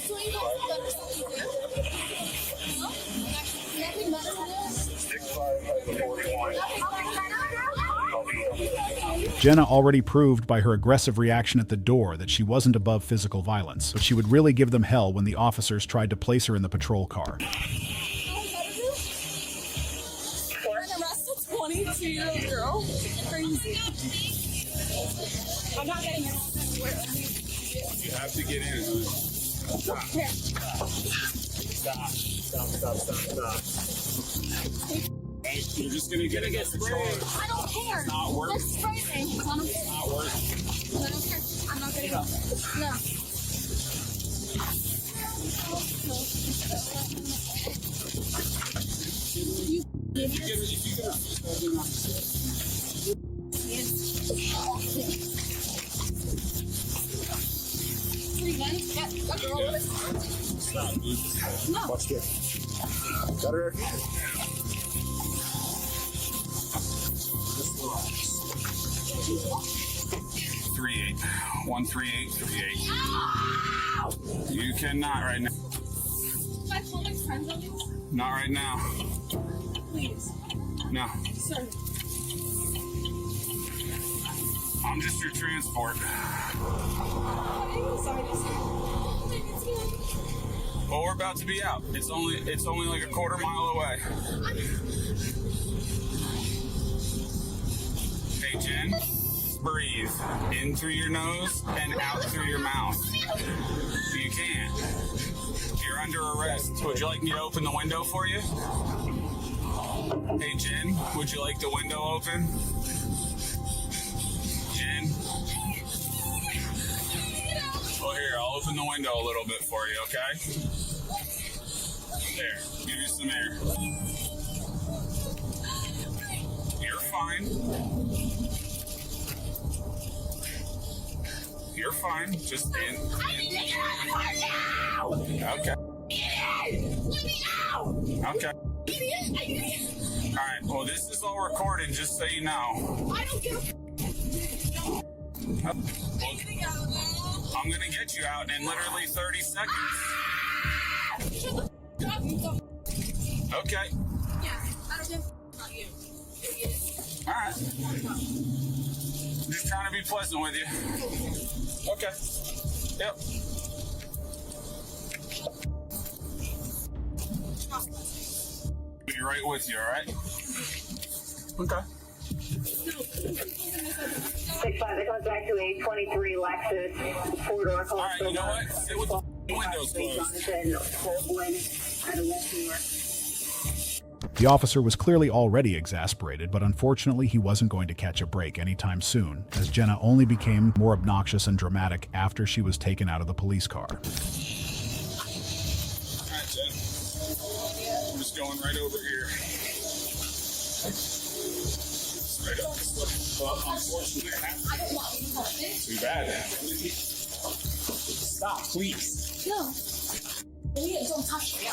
Speaker 3: So you guys have better stuff to do? No? Nothing better than this?
Speaker 1: Jenna already proved by her aggressive reaction at the door that she wasn't above physical violence, but she would really give them hell when the officers tried to place her in the patrol car.
Speaker 3: We're gonna arrest a 22-year-old girl. Crazy. I'm not getting it.
Speaker 2: You have to get in. Stop. You're just gonna get sprayed.
Speaker 3: I don't care.
Speaker 2: It's not worth it.
Speaker 3: Let's spray me. I don't care.
Speaker 2: It's not worth it.
Speaker 3: I don't care. I'm not gonna go. No. That girl was.
Speaker 2: Stop, dude.
Speaker 3: No.
Speaker 11: Watch it. Got her.
Speaker 2: Just relax. 38. 13838.
Speaker 3: Ow!
Speaker 2: You cannot right now.
Speaker 3: Can I call my friends on you?
Speaker 2: Not right now.
Speaker 3: Please.
Speaker 2: No.
Speaker 3: Sir.
Speaker 2: I'm just your transport. Well, we're about to be out. It's only like a quarter mile away. Hey, Jen. Breathe in through your nose and out through your mouth. You can't. You're under arrest. Would you like me to open the window for you? Hey, Jen, would you like the window open? Jen? Well, here, I'll open the window a little bit for you, okay? There, give you some air. You're fine. You're fine. Just in.
Speaker 3: I need to get out of the car now!
Speaker 2: Okay.
Speaker 3: Let me out!
Speaker 2: Okay.
Speaker 3: Idiot! Idiot!
Speaker 2: Alright, well, this is all recorded, just so you know.
Speaker 3: I don't give a
Speaker 2: I'm gonna get you out in literally 30 seconds.
Speaker 3: Shut the f up, you dumb.
Speaker 2: Okay.
Speaker 3: Yeah, I don't give a about you. Idiot.
Speaker 2: Alright. Just trying to be pleasant with you. Okay. Yep. Be right with you, alright? Okay.
Speaker 16: 6-5, that comes back to a 23 Lexus, 4-door.
Speaker 2: All right, you know what? Sit with the windows closed.
Speaker 16: Jonathan, out of West New York.
Speaker 1: The officer was clearly already exasperated, but unfortunately he wasn't going to catch a break anytime soon, as Jenna only became more obnoxious and dramatic after she was taken out of the police car.
Speaker 2: All right, Jen. I'm just going right over here. Straight up this way. Well, unfortunately,
Speaker 3: I don't want you to help me.
Speaker 2: too bad. Stop, please.
Speaker 3: No. Idiot, don't touch me. I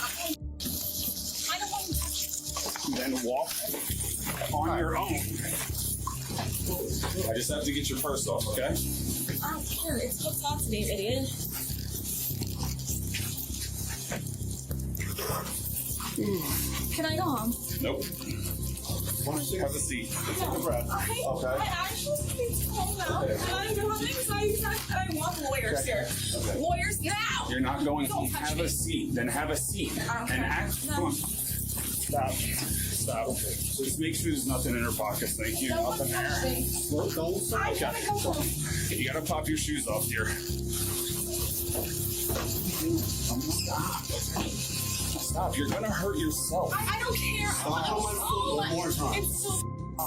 Speaker 3: don't want you to touch me.
Speaker 2: Then walk on your own. I just have to get your purse off, okay?
Speaker 3: I don't care. It's hooked onto me, idiot. Can I go home?
Speaker 2: Nope. Have a seat. Take a breath. Okay.
Speaker 3: I actually need to calm down. And I'm going because I want lawyers here.
Speaker 2: Okay.
Speaker 3: Lawyers now!
Speaker 2: You're not going
Speaker 3: Don't
Speaker 2: home.
Speaker 3: touch
Speaker 2: Have
Speaker 3: me.
Speaker 2: a seat. Then have a seat.
Speaker 3: I don't
Speaker 2: And
Speaker 3: care.
Speaker 2: act.
Speaker 3: No.
Speaker 2: Come on. Stop. Stop. Just make sure there's nothing in her pockets. Thank you.
Speaker 3: No one
Speaker 2: Nothing
Speaker 3: touch
Speaker 2: there.
Speaker 3: me.
Speaker 2: Don't.
Speaker 3: I
Speaker 2: Okay.
Speaker 3: gotta go home.
Speaker 2: You gotta pop your shoes off, dear. Stop. You're gonna hurt yourself.
Speaker 3: I don't care.
Speaker 2: One more time.
Speaker 3: It's so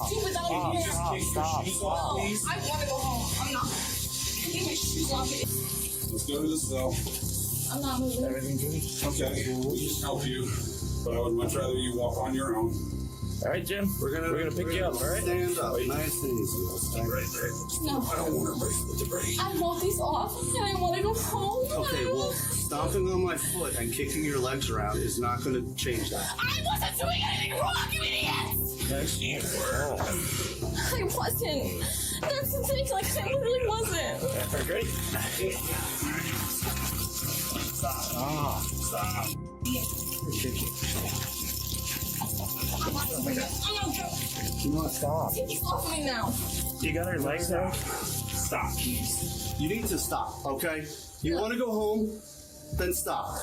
Speaker 3: stupid that I
Speaker 2: Can you just take your shoes off, please?
Speaker 3: I want to go home. I'm not. Take my shoes off.
Speaker 2: Let's go to the cell.
Speaker 3: I'm not moving.
Speaker 2: Everything good? Okay. We'll just help you. But I would much rather you walk on your own.
Speaker 4: All right, Jim. We're gonna pick you up. All right.
Speaker 11: Stand up. Nice and easy. Let's stand
Speaker 2: Right there.
Speaker 3: No.
Speaker 2: I don't want to break the debris.
Speaker 3: I want these off and I want to go home.
Speaker 11: Okay, well, stomping on my foot and kicking your legs around is not going to change that.
Speaker 3: I wasn't doing anything wrong, you idiots! I wasn't. That's the thing, like, I literally wasn't.
Speaker 4: Great.
Speaker 2: Stop. Stop.
Speaker 3: I'm not doing it. I'm not doing it.
Speaker 11: You want to stop?
Speaker 3: Take these off me now.
Speaker 4: You got her legs out.
Speaker 2: Stop, please.
Speaker 11: You need to stop, okay? You want to go home? Then stop.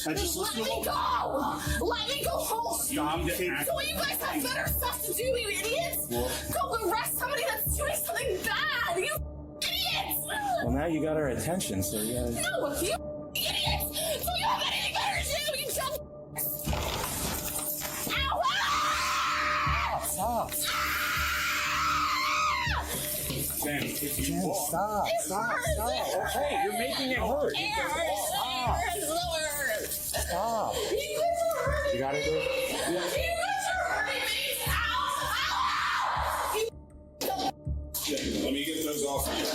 Speaker 11: And just
Speaker 3: Let
Speaker 11: listen
Speaker 3: me
Speaker 11: to
Speaker 3: go! Let me go home!
Speaker 2: Stop the act.
Speaker 3: So you guys have better stuff to do, you idiots! Go arrest somebody that's doing something bad! You idiots!
Speaker 4: Well, now you got her attention, so you gotta.
Speaker 3: No, you idiots! So you have anything better to do, you dumb. Ow! Ah!
Speaker 4: Stop.
Speaker 2: Jen, if you walk.
Speaker 4: Stop.
Speaker 3: It hurts.
Speaker 4: Okay, you're making it hurt.
Speaker 3: It hurts lower.
Speaker 4: Stop.
Speaker 3: You guys are hurting
Speaker 4: You gotta
Speaker 3: me.
Speaker 4: go.
Speaker 3: You guys are hurting me. Ow! Ow!
Speaker 2: Jen, let me get those those off you.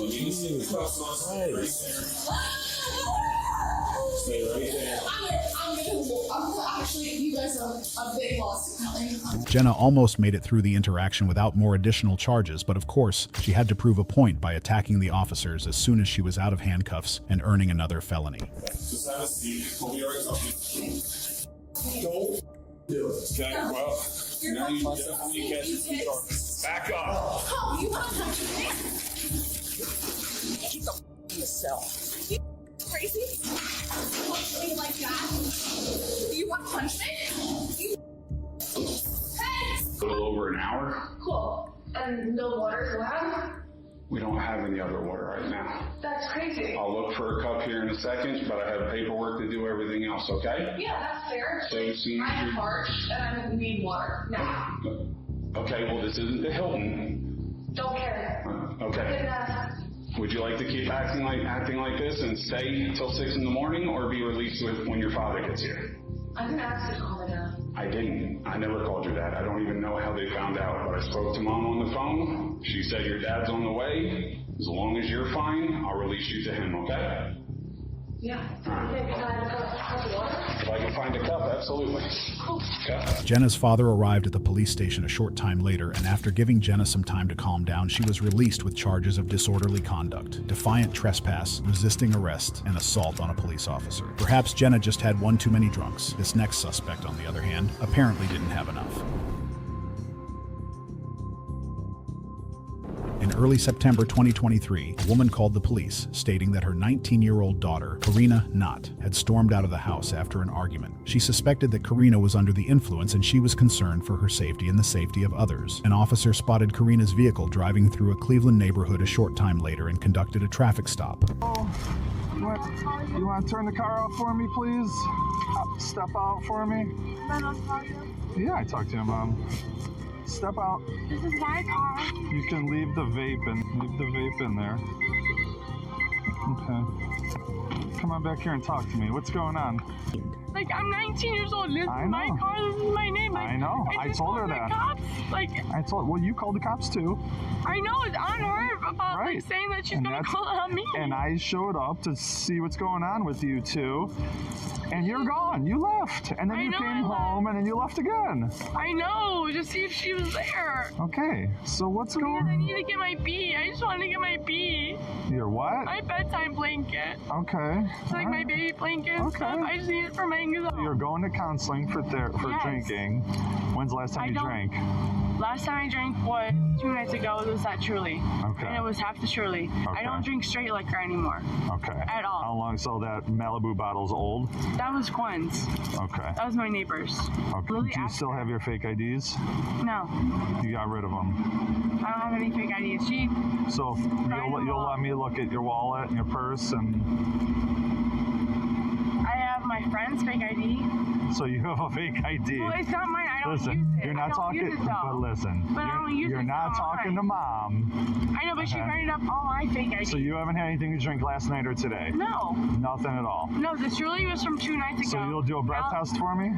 Speaker 2: Let me see the cuffs on. Stay right there.
Speaker 3: Actually, you guys are a big loss.
Speaker 1: Jenna almost made it through the interaction without more additional charges, but of course, she had to prove a point by attacking the officers as soon as she was out of handcuffs and earning another felony.
Speaker 2: Just have a seat. We'll be right talking. Don't do it. Okay, well, now you definitely catch some charges. Back up.
Speaker 3: Oh, you want to touch me?
Speaker 12: Keep the in the cell.
Speaker 3: Crazy? Punch me like that? You want to punch me? You... Hey!
Speaker 2: A little over an hour.
Speaker 3: Cool. And no water allowed?
Speaker 2: We don't have any other water right now.
Speaker 3: That's crazy.
Speaker 2: I'll look for a cup here in a second, but I have paperwork to do everything else, okay?
Speaker 3: Yeah, that's fair.
Speaker 2: So as soon as
Speaker 3: I'm
Speaker 2: you...
Speaker 3: parched and I need water now.
Speaker 2: Okay, well, this isn't the Hilton.
Speaker 3: Don't care.
Speaker 2: Okay.
Speaker 3: Didn't ask.
Speaker 2: Would you like to keep acting like this and stay until 6 in the morning, or be released when your father gets here?
Speaker 3: I didn't ask you to call me down.
Speaker 2: I didn't. I never called your dad. I don't even know how they found out, but I spoke to Mom on the phone. She said your dad's on the way. As long as you're fine, I'll release you to him, okay?
Speaker 3: Yeah. Okay, can I have a cup of water?
Speaker 2: If I can find a cup, absolutely.
Speaker 3: Cool.
Speaker 2: Okay.
Speaker 1: Jenna's father arrived at the police station a short time later, and after giving Jenna some time to calm down, she was released with charges of disorderly conduct, defiant trespass, resisting arrest, and assault on a police officer. Perhaps Jenna just had one too many drunks. This next suspect, on the other hand, apparently didn't have enough. In early September 2023, a woman called the police, stating that her 19-year-old daughter, Karina Knott, had stormed out of the house after an argument. She suspected that Karina was under the influence, and she was concerned for her safety and the safety of others. An officer spotted Karina's vehicle driving through a Cleveland neighborhood a short time later and conducted a traffic stop.
Speaker 17: Oh, you want to turn the car off for me, please? Step out for me. Yeah, I talked to your mom. Step out.
Speaker 3: This is my car.
Speaker 17: You can leave the vape in there. Okay. Come on back here and talk to me. What's going on?
Speaker 3: Like, I'm 19 years old. This is my car. This is my name. Like,
Speaker 17: I know. I told her that.
Speaker 3: Cops. Like,
Speaker 17: well, you called the cops too.
Speaker 3: I know. It's on her about like saying that she's gonna call on me.
Speaker 17: And I showed up to see what's going on with you two. And you're gone. You left. And then you came home and then you left again.
Speaker 3: I know. Just see if she was there.
Speaker 17: Okay. So what's going on?
Speaker 3: I need to get my bee. I just want to get my bee.
Speaker 17: Your what?
Speaker 3: My bedtime blanket.
Speaker 17: Okay.
Speaker 3: It's like my baby blanket and stuff. I just need it for my anxiety.
Speaker 17: So you're going to counseling for drinking. When's the last time you drank?
Speaker 3: Last time I drank was 2 nights ago. It was that Truly.
Speaker 17: Okay.
Speaker 3: And it was half the Truly.
Speaker 17: Okay.
Speaker 3: I don't drink straight liquor anymore.
Speaker 17: Okay.
Speaker 3: At all.
Speaker 17: How long? So that Malibu bottle's old?
Speaker 3: That was Gwen's.
Speaker 17: Okay.
Speaker 3: That was my neighbor's.
Speaker 17: Okay. Do you still have your fake IDs?
Speaker 3: No.
Speaker 17: You got rid of them?
Speaker 3: I don't have any fake IDs.
Speaker 17: So you'll let me look at your wallet and your purse and...
Speaker 3: I have my friend's fake ID.
Speaker 17: So you have a fake ID.
Speaker 3: Well, it's not mine. I don't use it.
Speaker 17: You're not talking. But listen,
Speaker 3: but I don't use
Speaker 17: you're not talking to Mom.
Speaker 3: I know, but she printed up all my fake IDs.
Speaker 17: So you haven't had anything to drink last night or today?
Speaker 3: No.
Speaker 17: Nothing at all.
Speaker 3: No, this Truly was from 2 nights ago.
Speaker 17: So you'll do a breath test for me?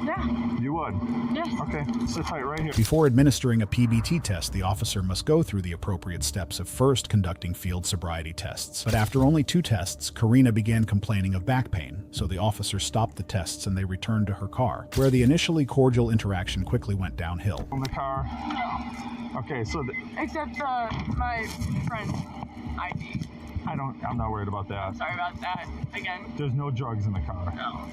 Speaker 3: Yeah.
Speaker 17: You would?
Speaker 3: Yes.
Speaker 17: Okay. Sit tight right here.
Speaker 1: Before administering a PBT test, the officer must go through the appropriate steps of first conducting field sobriety tests. But after only 2 tests, Karina began complaining of back pain, so the officer stopped the tests and they returned to her car, where the initially cordial interaction quickly went downhill.
Speaker 17: In the car? Okay, so...
Speaker 3: Except my friend's ID.
Speaker 17: I'm not worried about that.
Speaker 3: I'm sorry about that, again.
Speaker 17: There's no drugs in the car.
Speaker 3: No.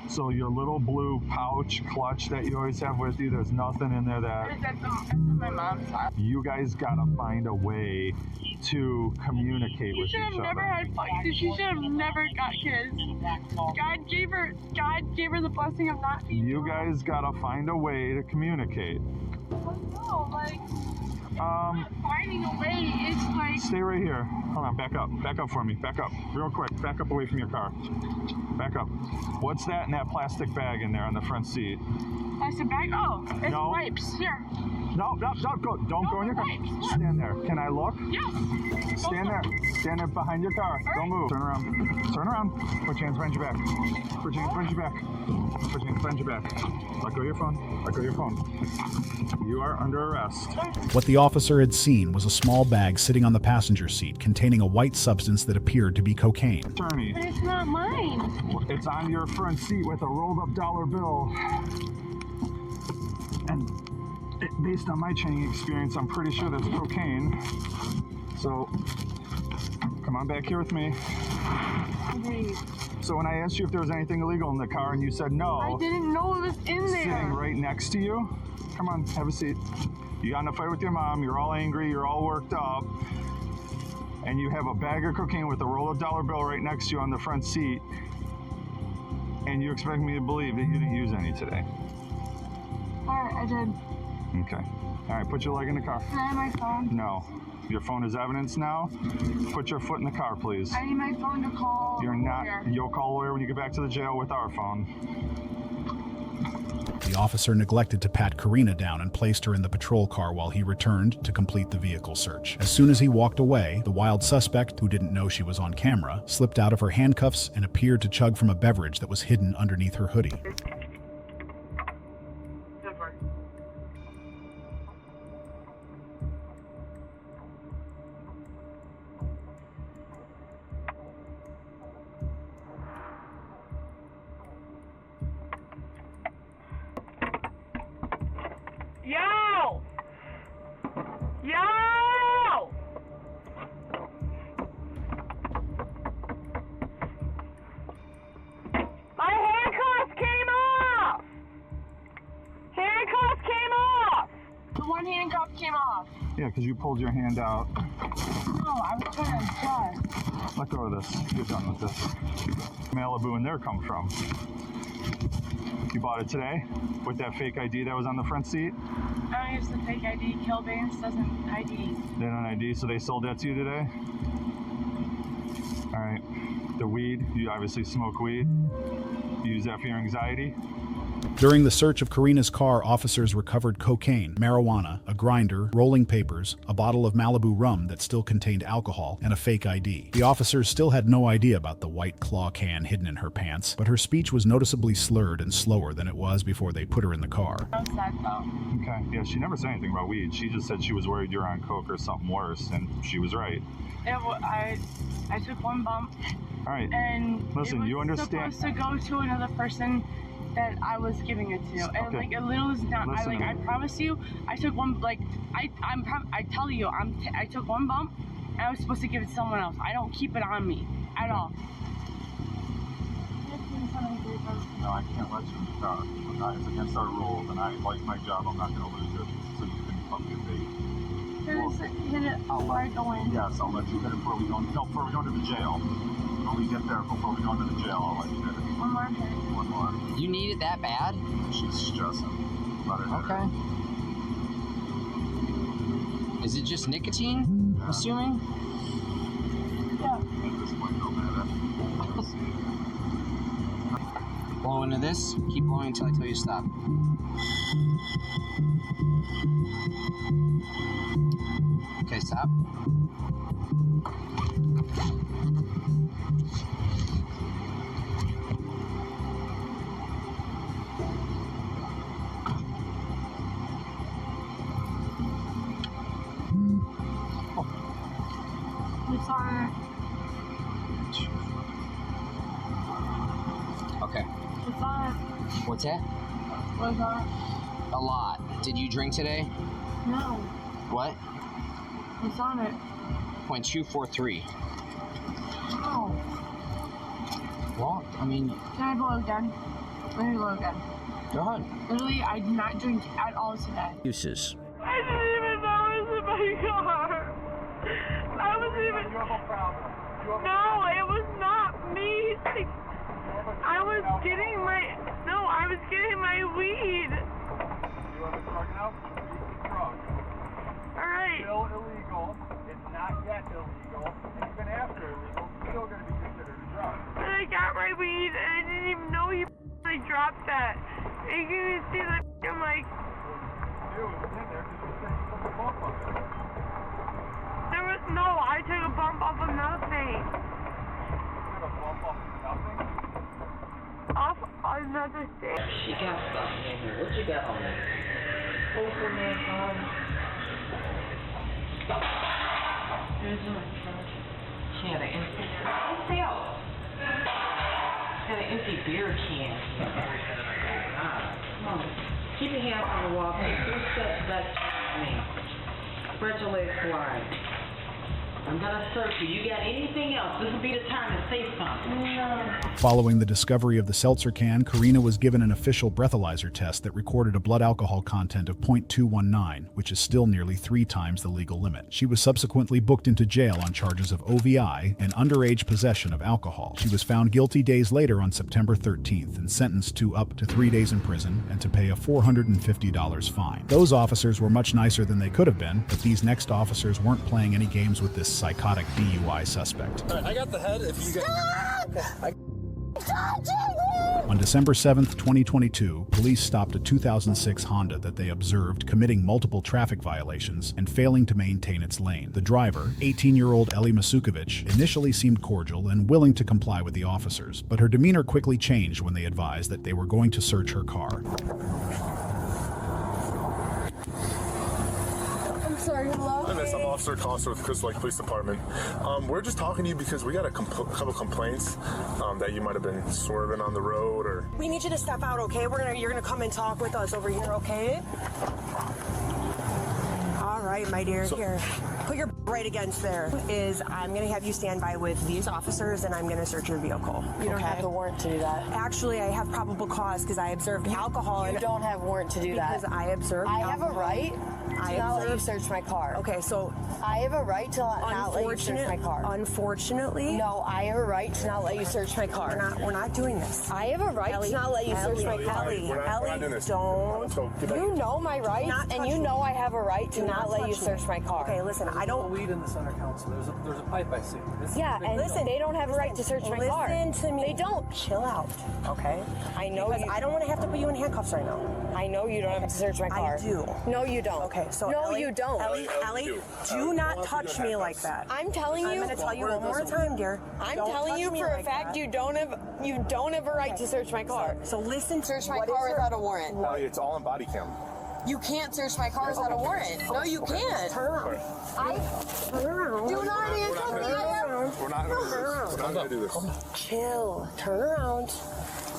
Speaker 17: So your little blue pouch clutch that you always have with you, there's nothing in there that...
Speaker 3: That's my mom's house.
Speaker 17: You guys gotta find a way to communicate with each other.
Speaker 3: She should have never had kids. She should have never got kids. God gave her the blessing of not being
Speaker 17: You guys gotta find a way to communicate.
Speaker 3: No, like... finding a way, it's like...
Speaker 17: Stay right here. Hold on, back up for me. Back up, real quick. Back up away from your car. Back up. What's that in that plastic bag in there on the front seat?
Speaker 3: Plastic bag? Oh, it's
Speaker 17: no.
Speaker 3: wipes. Here.
Speaker 17: No, go. Don't go in your car. Stand there. Can I look?
Speaker 3: Yeah.
Speaker 17: Stand there. Stand there behind your car. Don't move. Turn around. Turn around. Put your hands behind your back. Put your hands behind your back. Put your hands behind your back. Let go of your phone. Let go of your phone. You are under arrest.
Speaker 1: What the officer had seen was a small bag sitting on the passenger seat containing a white substance that appeared to be cocaine.
Speaker 17: Attorney.
Speaker 7: But it's not mine.
Speaker 17: It's on your front seat with a rolled up dollar bill. And based on my training experience, I'm pretty sure that's cocaine. So, come on back here with me.
Speaker 7: Okay.
Speaker 17: So when I asked you if there was anything illegal in the car and you said no.
Speaker 7: I didn't know it was in there.
Speaker 17: Sitting right next to you. Come on, have a seat. You got in a fight with your mom, you're all angry, you're all worked up. And you have a bag of cocaine with a roll of dollar bill right next to you on the front seat. And you expect me to believe that you didn't use any today.
Speaker 7: Alright, I did.
Speaker 17: Okay. All right, put your leg in the car.
Speaker 7: Can I have my phone?
Speaker 17: No. Your phone is evidence now. Put your foot in the car, please.
Speaker 7: I need my phone to call
Speaker 17: You're not.
Speaker 7: lawyer.
Speaker 17: You'll call a lawyer when you get back to the jail with our phone.
Speaker 1: The officer neglected to pat Karina down and placed her in the patrol car while he returned to complete the vehicle search. As soon as he walked away, the wild suspect, who didn't know she was on camera, slipped out of her handcuffs and appeared to chug from a beverage that was hidden underneath her hoodie.
Speaker 3: Yo! Yo! My handcuffs came off! Handcuffs came off!
Speaker 7: The one handcuff came off.
Speaker 17: Yeah, because you pulled your hand out.
Speaker 7: No, I was trying to drive.
Speaker 17: Let go of this. You're done with this. Malibu and there come from. You bought it today with that fake ID that was on the front seat?
Speaker 7: I don't use the fake ID. Killbane doesn't ID.
Speaker 17: They don't ID, so they sold that to you today? All right. The weed, you obviously smoke weed. You use that for your anxiety?
Speaker 1: During the search of Karina's car, officers recovered cocaine, marijuana, a grinder, rolling papers, a bottle of Malibu rum that still contained alcohol, and a fake ID. The officers still had no idea about the white claw can hidden in her pants, but her speech was noticeably slurred and slower than it was before they put her in the car.
Speaker 7: I'm sad though.
Speaker 17: Okay, yeah, she never said anything about weed. She just said she was worried you're on coke or something worse, and she was right.
Speaker 7: I took one bump.
Speaker 17: All right.
Speaker 7: And
Speaker 17: listen,
Speaker 7: it was
Speaker 17: you understand.
Speaker 7: supposed to go to another person that I was giving it to, and like it literally is not.
Speaker 17: Listen,
Speaker 7: I promise you, I took one. Like I tell you, I took one bump, and I was supposed to give it to someone else. I don't keep it on me at all.
Speaker 17: No, I can't let you in the car. It's against our rules, and I like my job. I'm not going to lose it, so you can pump your bait.
Speaker 7: Hit it before I go in.
Speaker 17: Yes, I'll let you hit it before we go. No, before we go to the jail. When we get there, before we go into the jail, I'll let you hit it.
Speaker 7: One more hit.
Speaker 17: One more.
Speaker 18: You need it that bad?
Speaker 17: She's stressing. Let her hit
Speaker 18: Okay. Is it just nicotine?
Speaker 17: Yeah.
Speaker 18: Assuming.
Speaker 7: Yeah.
Speaker 17: At this point, no matter.
Speaker 18: Blow into this. Keep blowing until I tell you to stop. Okay, stop.
Speaker 7: I'm sorry.
Speaker 18: Okay.
Speaker 7: It's on.
Speaker 18: What's that?
Speaker 7: What's on?
Speaker 18: A lot. Did you drink today?
Speaker 7: No.
Speaker 18: What?
Speaker 7: It's on it.
Speaker 18: 0.243.
Speaker 7: Oh.
Speaker 18: Well, I mean,
Speaker 7: Can I blow again? Let me blow again.
Speaker 18: go ahead.
Speaker 7: Literally, I did not drink at all today.
Speaker 18: Uses.
Speaker 3: I didn't even know it was in my car. I was even.
Speaker 17: You have a problem.
Speaker 3: No, it was not me. I was getting my. No, I was getting my weed.
Speaker 17: You have a drug now? Use the drug.
Speaker 3: Alright.
Speaker 17: Still illegal. It's not yet illegal. Even after illegal, it's still going to be considered a drug.
Speaker 3: And I got my weed, and I didn't even know he dropped that. And you can see the like There was no, I took a bump off of nothing. Off another thing.
Speaker 19: She got something in here. What you got on there? Open that phone. There's one. She had an empty beer can. Come on. Keep your hands on the wall. Take 2 steps back to me. Spread your legs wide. I'm gonna search you. You got anything else? This will be the time to say something. No.
Speaker 1: Following the discovery of the seltzer can, Karina was given an official breathalyzer test that recorded a blood alcohol content of 0.219, which is still nearly 3 times the legal limit. She was subsequently booked into jail on charges of OVI and underage possession of alcohol. She was found guilty days later on September 13th and sentenced to up to 3 days in prison and to pay a $450 fine. Those officers were much nicer than they could have been, but these next officers weren't playing any games with this psychotic DUI suspect.
Speaker 11: All right, I got the head. If you get.
Speaker 1: On December 7th, 2022, police stopped a 2006 Honda that they observed committing multiple traffic violations and failing to maintain its lane. The driver, 18-year-old Ellie Masukovic, initially seemed cordial and willing to comply with the officers, but her demeanor quickly changed when they advised that they were going to search her car.
Speaker 3: Sorry, hello?
Speaker 20: Hi, Miss. I'm Officer Costa with Crystal Lake Police Department. We're just talking to you because we got a couple complaints that you might have been swerving on the road or...
Speaker 21: We need you to step out, okay? You're gonna come and talk with us over here, okay? All right, my dear. Here, put your right against there. I'm gonna have you stand by with these officers, and I'm gonna search your vehicle.
Speaker 22: You don't have the warrant to do that.
Speaker 21: Actually, I have probable cause because I observed alcohol.
Speaker 22: You don't have warrant to do that.
Speaker 21: Because I observed.
Speaker 22: I have a right to not let you search my car.
Speaker 21: Okay, so
Speaker 22: I have a right to not let you search my car.
Speaker 21: Unfortunately,
Speaker 22: no, I have a right to not let you search my car.
Speaker 21: We're not doing this.
Speaker 22: I have a right to not let you search my car.
Speaker 21: Ellie, don't.
Speaker 22: You know my rights, and you know I have a right to not let you search my car.
Speaker 21: Okay, listen, I don't.
Speaker 23: Weed in the center council. There's a pipe I see.
Speaker 22: And listen, they don't have a right to search my car.
Speaker 21: Listen to me.
Speaker 22: They don't.
Speaker 21: Chill out, okay?
Speaker 22: I know.
Speaker 21: Because I don't want to have to put you in handcuffs right now.
Speaker 22: I know you don't have to search my car.
Speaker 21: I do.
Speaker 22: No, you don't.
Speaker 21: Okay, so
Speaker 22: no,
Speaker 21: Ellie,
Speaker 22: you don't.
Speaker 21: Ellie, do not touch me like that.
Speaker 22: I'm telling you.
Speaker 21: I'm going to tell you one more time, dear.
Speaker 22: I'm telling you for a fact you don't have a right to search my car.
Speaker 21: So listen.
Speaker 22: Search my car without a warrant.
Speaker 20: Ellie, it's all on body cam.
Speaker 22: You can't search my car without a warrant. No, you can't.
Speaker 21: Turn around.
Speaker 22: Turn around. Do not handcuff me.
Speaker 20: We're not going to do this.
Speaker 21: Chill. Turn around.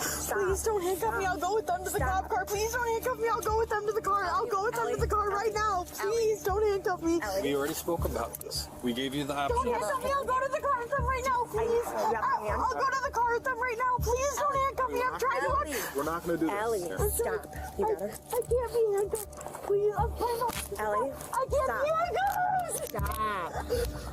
Speaker 22: Please don't handcuff me. I'll go with them to the cop car. Please don't handcuff me. I'll go with them to the car. I'll go with them to the car right now. Please don't handcuff me.
Speaker 23: We already spoke about this. We gave you the option.
Speaker 22: Don't handcuff me. I'll go to the car with them right now. Please. I'll go to the car with them right now. Please don't handcuff me. I'm trying to.
Speaker 20: We're not going to do this.
Speaker 21: Ellie, stop. You got her?
Speaker 22: I can't be handcuffed. Please. I'm trying to.
Speaker 21: Ellie,
Speaker 22: I can't be handcuffed.
Speaker 21: stop.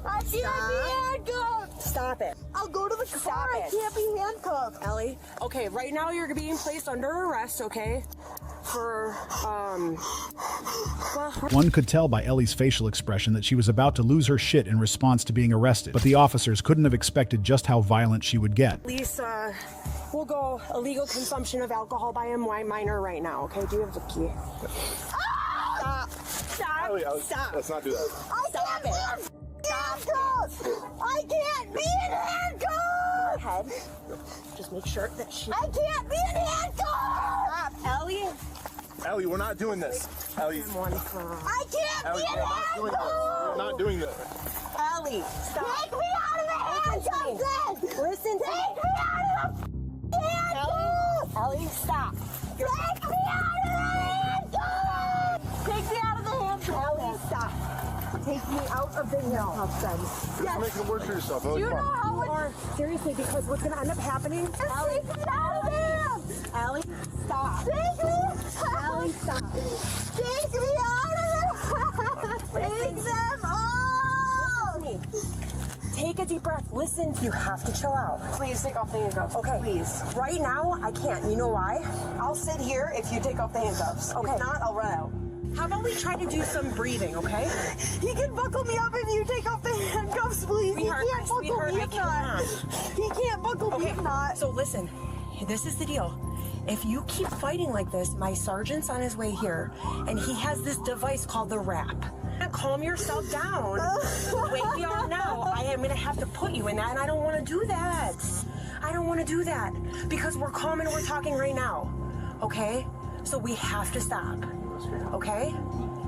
Speaker 22: I can't be handcuffed.
Speaker 21: Stop it.
Speaker 22: I'll go to the car. I can't be handcuffed.
Speaker 21: Ellie, okay, right now you're being placed under arrest, okay? For,
Speaker 1: One could tell by Ellie's facial expression that she was about to lose her shit in response to being arrested, but the officers couldn't have expected just how violent she would get.
Speaker 21: Lisa, we'll go illegal consumption of alcohol by a minor right now, okay? Do you have the key? Stop. Stop.
Speaker 20: Ellie,
Speaker 21: Stop.
Speaker 20: let's not do that.
Speaker 21: Stop it.
Speaker 22: I can't be in handcuffs!
Speaker 21: Head. Just make sure that she...
Speaker 22: I can't be in handcuffs!
Speaker 21: Stop, Ellie.
Speaker 20: Ellie, we're not doing this. Ellie.
Speaker 22: I can't
Speaker 20: Ellie,
Speaker 22: be in handcuffs!
Speaker 20: we're not doing this.
Speaker 21: Ellie, stop.
Speaker 22: Take me out of the handcuffs then!
Speaker 21: Listen to me.
Speaker 22: Take me out of the handcuffs!
Speaker 21: Ellie, stop.
Speaker 22: Take me out of the handcuffs! Take me out of the handcuffs!
Speaker 21: Ellie, stop. Take me out of the handcuffs then.
Speaker 20: You're making it worse for yourself. Ellie,
Speaker 22: Do you know how much...
Speaker 21: Seriously, because what's going to end up happening...
Speaker 22: Ellie, take me out of them!
Speaker 21: Ellie, stop.
Speaker 22: Take me!
Speaker 21: Ellie, stop.
Speaker 22: Take me out of them! Take them all!
Speaker 21: Take a deep breath. Listen, you have to chill out.
Speaker 22: Please take off the handcuffs.
Speaker 21: Okay.
Speaker 22: Please.
Speaker 21: Right now, I can't. You know why?
Speaker 22: I'll sit here if you take off the handcuffs.
Speaker 21: Okay.
Speaker 22: If not, I'll run out.
Speaker 21: How about we try to do some breathing, okay?
Speaker 22: He can buckle me up if you take off the handcuffs, please.
Speaker 21: Sweetheart,
Speaker 22: He can't buckle me
Speaker 21: I
Speaker 22: if not.
Speaker 21: cannot.
Speaker 22: He can't buckle me if not.
Speaker 21: So listen, this is the deal. If you keep fighting like this, my sergeant's on his way here, and he has this device called the wrap. Calm yourself down. Wake me up now. I am going to have to put you in that, and I don't want to do that. I don't want to do that because we're calm and we're talking right now. Okay? So we have to stop. Okay?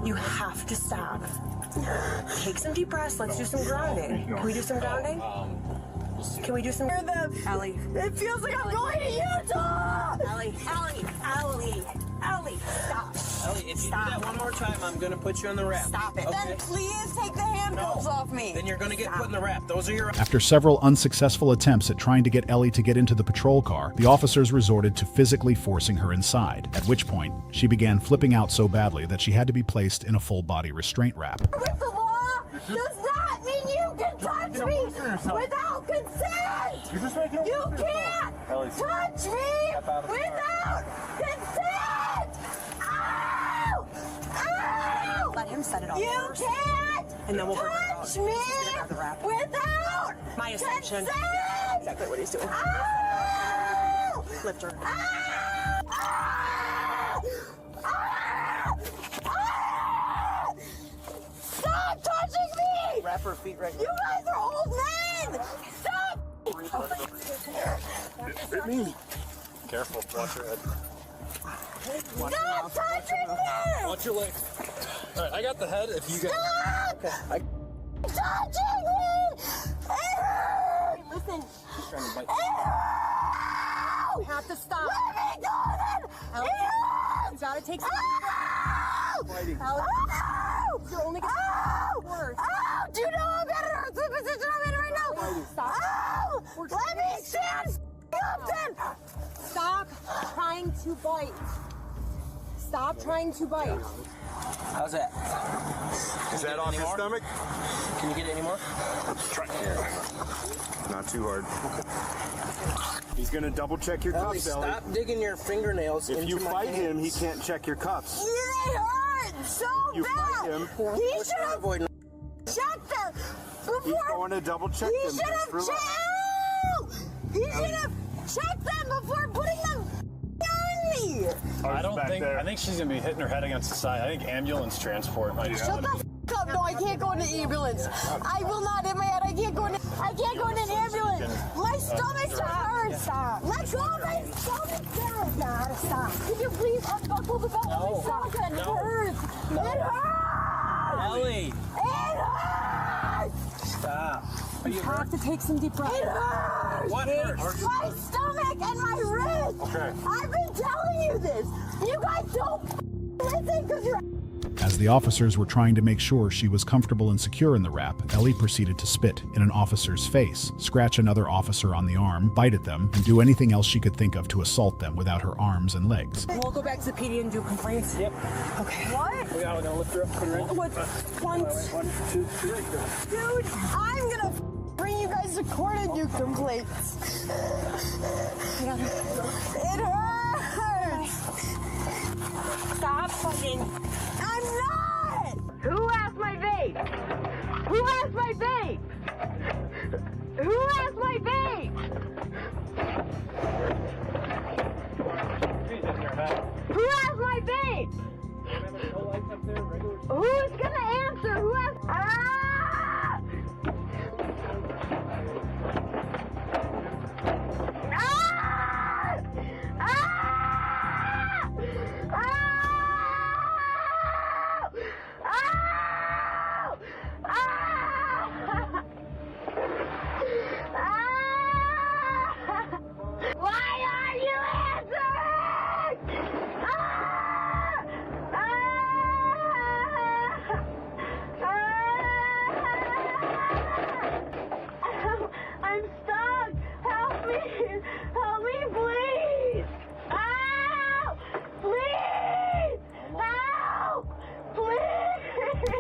Speaker 21: You have to stop. Take some deep breaths. Let's do some grounding. Can we do some grounding? Can we do some? Ellie.
Speaker 22: It feels like I'm going to Utah!
Speaker 21: Ellie, stop.
Speaker 18: Ellie, if you do that one more time, I'm going to put you on the wrap.
Speaker 21: Stop it.
Speaker 22: Then please take the handcuffs off me.
Speaker 18: Then you're going to get put in the wrap. Those are your...
Speaker 1: After several unsuccessful attempts at trying to get Ellie to get into the patrol car, the officers resorted to physically forcing her inside, at which point she began flipping out so badly that she had to be placed in a full-body restraint wrap.
Speaker 22: With the law does not mean you can touch me without consent! You can't touch me without consent! Ow! Ow!
Speaker 21: Let him set it off
Speaker 22: You
Speaker 21: first.
Speaker 22: can't
Speaker 21: And then we'll
Speaker 22: touch me without
Speaker 21: My assumption.
Speaker 22: consent!
Speaker 21: Exactly what he's doing.
Speaker 22: Ow!
Speaker 21: Lift her.
Speaker 22: Ow! Ow! Ow! Stop touching me!
Speaker 18: Wrap her feet right
Speaker 22: You guys are old men! Stop!
Speaker 20: Hit me. Careful, watch your head.
Speaker 22: Stop touching me!
Speaker 23: Watch your leg. All right, I got the head. If you get...
Speaker 22: Stop touching me! It hurts!
Speaker 21: Listen.
Speaker 22: It hurts!
Speaker 21: You have to stop.
Speaker 22: Let me go then!
Speaker 21: Ellie,
Speaker 22: It hurts!
Speaker 21: you gotta take some.
Speaker 22: Ow!
Speaker 21: Ellie,
Speaker 22: Ow!
Speaker 21: you're only gonna
Speaker 22: Ow!
Speaker 21: worse.
Speaker 22: Ow! Do you know how bad it hurts the position I'm in right now?
Speaker 21: Stop.
Speaker 22: Ow! Let me stand up then!
Speaker 21: Stop trying to bite. Stop trying to bite.
Speaker 18: How's that?
Speaker 20: Is that off his stomach?
Speaker 18: Can you get it anymore?
Speaker 20: Try. Not too hard. He's gonna double check your
Speaker 18: Ellie,
Speaker 20: cuffs, Ellie.
Speaker 18: stop digging your fingernails
Speaker 20: If
Speaker 18: into
Speaker 20: you
Speaker 18: my
Speaker 20: fight
Speaker 18: hands.
Speaker 20: him, he can't check your cuffs.
Speaker 22: They hurt so
Speaker 20: You
Speaker 22: bad!
Speaker 20: fight him.
Speaker 22: He
Speaker 18: What's
Speaker 22: should
Speaker 18: your
Speaker 22: have
Speaker 18: avoiding?
Speaker 22: checked them before.
Speaker 20: He's going to double check
Speaker 22: He
Speaker 20: them.
Speaker 22: should
Speaker 20: Just
Speaker 22: have
Speaker 20: relax.
Speaker 22: checked. He should have checked them before putting them on me.
Speaker 14: I think she's gonna be hitting her head against the side. I think ambulance transport might
Speaker 22: Shut the f up! No, I can't go in the ambulance. I will not hit my head. I can't go in an ambulance. My stomach hurts. Stop. Let go of my stomach. Gotta stop. Can you please unbuckle the belt? My stomach hurts. It hurts.
Speaker 18: Ellie,
Speaker 22: It hurts.
Speaker 18: stop.
Speaker 21: You have to take some deep breaths.
Speaker 22: It hurts.
Speaker 18: What hurts?
Speaker 22: My stomach and my wrist.
Speaker 20: Okay.
Speaker 22: I've been telling you this. You guys don't listen because you're.
Speaker 1: As the officers were trying to make sure she was comfortable and secure in the wrap, Ellie proceeded to spit in an officer's face, scratch another officer on the arm, bite at them, and do anything else she could think of to assault them without her arms and legs.
Speaker 21: We'll go back to the PD and do complaints.
Speaker 18: Yep.
Speaker 21: Okay.
Speaker 22: What?
Speaker 18: We gotta lift her up, put her in.
Speaker 21: What? One,
Speaker 18: Two, three.
Speaker 22: Dude, I'm gonna bring you guys to court and do complaints. It hurts.
Speaker 21: stop fucking.
Speaker 22: I'm not. Who has my vape? Who has my vape? Who has my vape? Who has my vape? Who's gonna answer? Who has? Ah! Ah! Ah! Ah! Ah!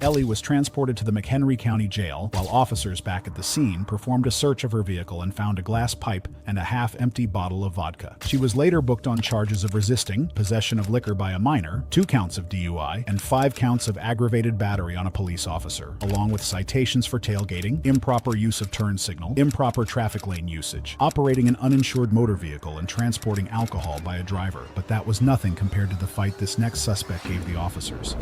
Speaker 1: Ellie was transported to the McHenry County Jail, while officers back at the scene performed a search of her vehicle and found a glass pipe and a half-empty bottle of vodka. She was later booked on charges of resisting, possession of liquor by a minor, 2 counts of DUI, and 5 counts of aggravated battery on a police officer, along with citations for tailgating, improper use of turn signal, improper traffic lane usage, operating an uninsured motor vehicle, and transporting alcohol by a driver. But that was nothing compared to the fight this next suspect gave the officers.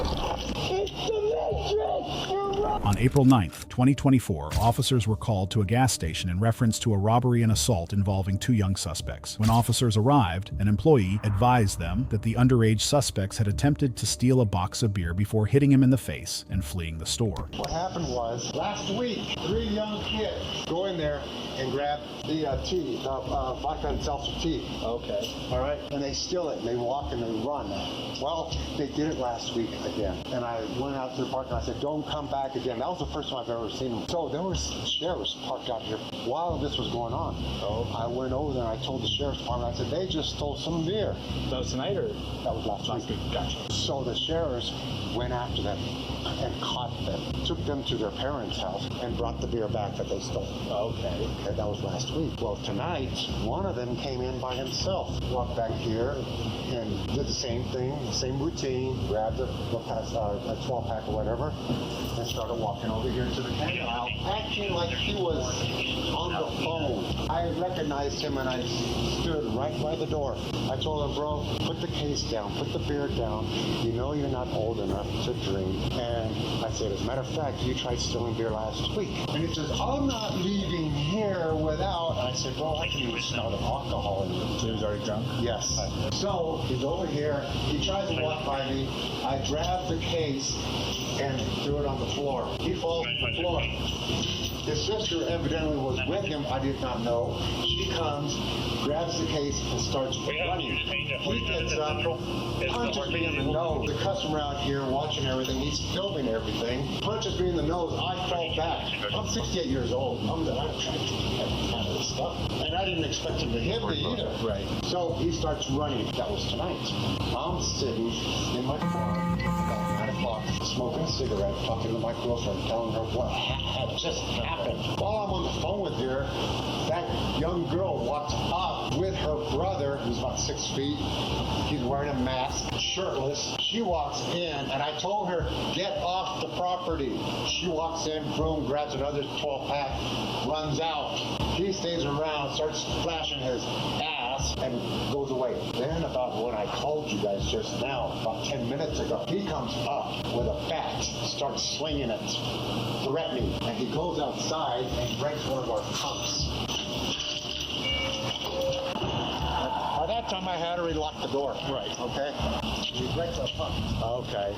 Speaker 1: On April 9th, 2024, officers were called to a gas station in reference to a robbery and assault involving 2 young suspects. When officers arrived, an employee advised them that the underage suspects had attempted to steal a box of beer before hitting him in the face and fleeing the store.
Speaker 11: What happened was, last week, 3 young kids go in there and grab the tea, the vodka and seltzer tea. Okay. All right? And they steal it, and they walk and they run. Well, they did it last week again. And I went out to the park and I said, don't come back again. That was the first time I've ever seen them. So there was sheriffs parked out here while this was going on. Oh. I went over there and I told the sheriff's department, I said, they just stole some beer. That was tonight or? That was last week. Gotcha. So the sheriffs went after them and caught them, took them to their parents' house and brought the beer back that they stole. Okay. That was last week. Well, tonight, one of them came in by himself, walked back here and did the same thing, the same routine, grabbed a 12-pack or whatever, and started walking over here to the candy aisle, acting like he was on the phone. I recognized him and I stood right by the door. I told him, bro, put the case down, put the beer down. You know you're not old enough to drink. And I said, as a matter of fact, you tried stealing beer last week. And he says, I'm not leaving here without. And I said, bro, I can even smell the alcohol in you. So he was already drunk? Yes. So he's over here. He tries to walk by me. I grab the case and threw it on the floor. He falls to the floor. His sister evidently was with him. I did not know. She comes, grabs the case, and starts running. He gets up, punches me in the nose. The customer out here watching everything, he's filming everything, punches me in the nose. I fall back. I'm 68 years old. I'm trying to handle this stuff. And I didn't expect him to hit me either. Right. So he starts running. That was tonight. I'm sitting in my car about 9 o'clock, smoking a cigarette, talking to my girlfriend, telling her what had just happened. While I'm on the phone with her, that young girl walked up with her brother, who's about 6 feet. He's wearing a mask, shirtless. She walks in, and I told her, get off the property. She walks in, boom, grabs another 12-pack, runs out. He stays around, starts flashing his ass, and goes away. Then about when I called you guys just now, about 10 minutes ago, he comes up with a bat, starts swinging it, threatening, and he goes outside and breaks one of our pumps. By that time, I had already locked the door. Right. Okay. He breaks our pump. Okay.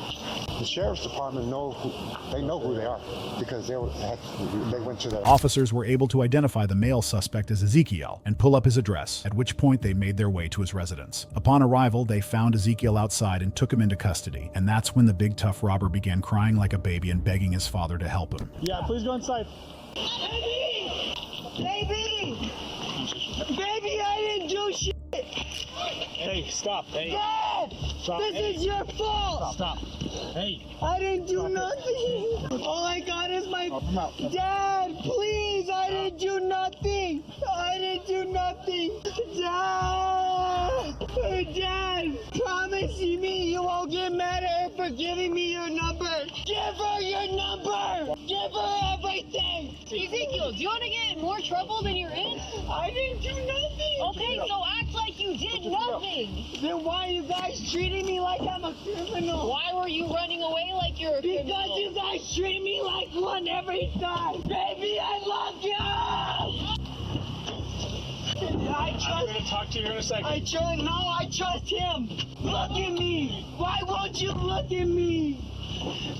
Speaker 11: The sheriff's department know who they are because they went to the.
Speaker 1: Officers were able to identify the male suspect as Ezekiel and pull up his address, at which point they made their way to his residence. Upon arrival, they found Ezekiel outside and took him into custody, and that's when the big tough robber began crying like a baby and begging his father to help him.
Speaker 10: Yeah, please go inside.
Speaker 22: Baby! Baby! Baby, I didn't do shit!
Speaker 10: Hey, stop. Hey.
Speaker 22: Dad!
Speaker 10: Stop.
Speaker 22: This
Speaker 10: Hey.
Speaker 22: is your fault!
Speaker 10: Stop. Hey.
Speaker 22: I didn't do nothing! All I got is my... Dad, please! I didn't do nothing! I didn't do nothing! Dad! Dad! Promise me you won't get mad at her for giving me your number! Give her your number! Give her everything!
Speaker 3: Ezekiel, do you want to get in more trouble than you're in?
Speaker 22: I didn't do nothing!
Speaker 3: Okay, so act like you did nothing!
Speaker 22: Then why are you guys treating me like I'm a criminal?
Speaker 3: Why were you running away like you're a criminal?
Speaker 22: Because you guys treat me like one every time! Baby, I love you!
Speaker 10: I'm going to talk to you in a second.
Speaker 22: I trust him! Look at me! Why won't you look at me?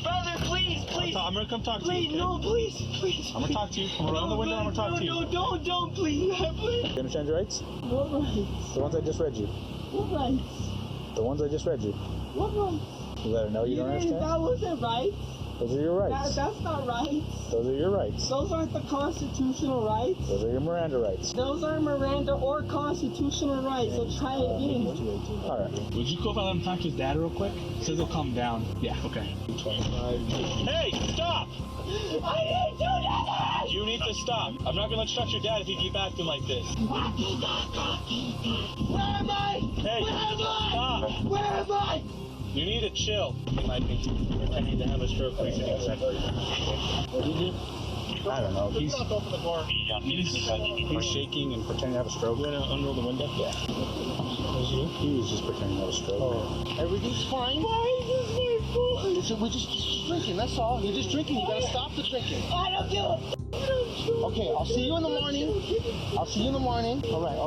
Speaker 22: Brother, please.
Speaker 10: I'm going to come talk to you.
Speaker 22: Please, no, please.
Speaker 10: I'm going to talk to you. I'm going to run the window and I'm going to talk to you.
Speaker 22: Don't, please.
Speaker 10: You understand your rights?
Speaker 22: What rights?
Speaker 10: The ones I just read you.
Speaker 22: What rights?
Speaker 10: The ones I just read you.
Speaker 22: What rights?
Speaker 10: You let her know you don't understand?
Speaker 22: That wasn't right.
Speaker 10: Those are your rights.
Speaker 12: That's not right.
Speaker 10: Those are your rights.
Speaker 12: Those aren't the constitutional rights.
Speaker 10: Those are your Miranda rights.
Speaker 12: Those are Miranda or constitutional rights, so try it again.
Speaker 10: All right.
Speaker 5: Would you go let him talk to his dad real quick? Says he'll calm down. Yeah, okay.
Speaker 10: 25.
Speaker 5: Hey, stop!
Speaker 3: I didn't do nothing!
Speaker 5: You need to stop. I'm not gonna trust your dad if you keep acting like this.
Speaker 3: Where am I?
Speaker 5: Hey,
Speaker 3: Where am I?
Speaker 5: stop!
Speaker 3: Where am I?
Speaker 5: You need to chill. He might be pretending to have a stroke. What did you do?
Speaker 10: I don't know. He's
Speaker 5: shaking and pretending to have a stroke. You wanna unroll the window?
Speaker 10: Yeah. He was just pretending to have a stroke.
Speaker 11: Oh. Everything's fine.
Speaker 3: Why is this my fault?
Speaker 11: We're just drinking, that's all. You're just drinking. You gotta stop the drinking.
Speaker 3: I don't give a
Speaker 11: Okay, I'll see you in the morning. I'll see you in the morning. All right.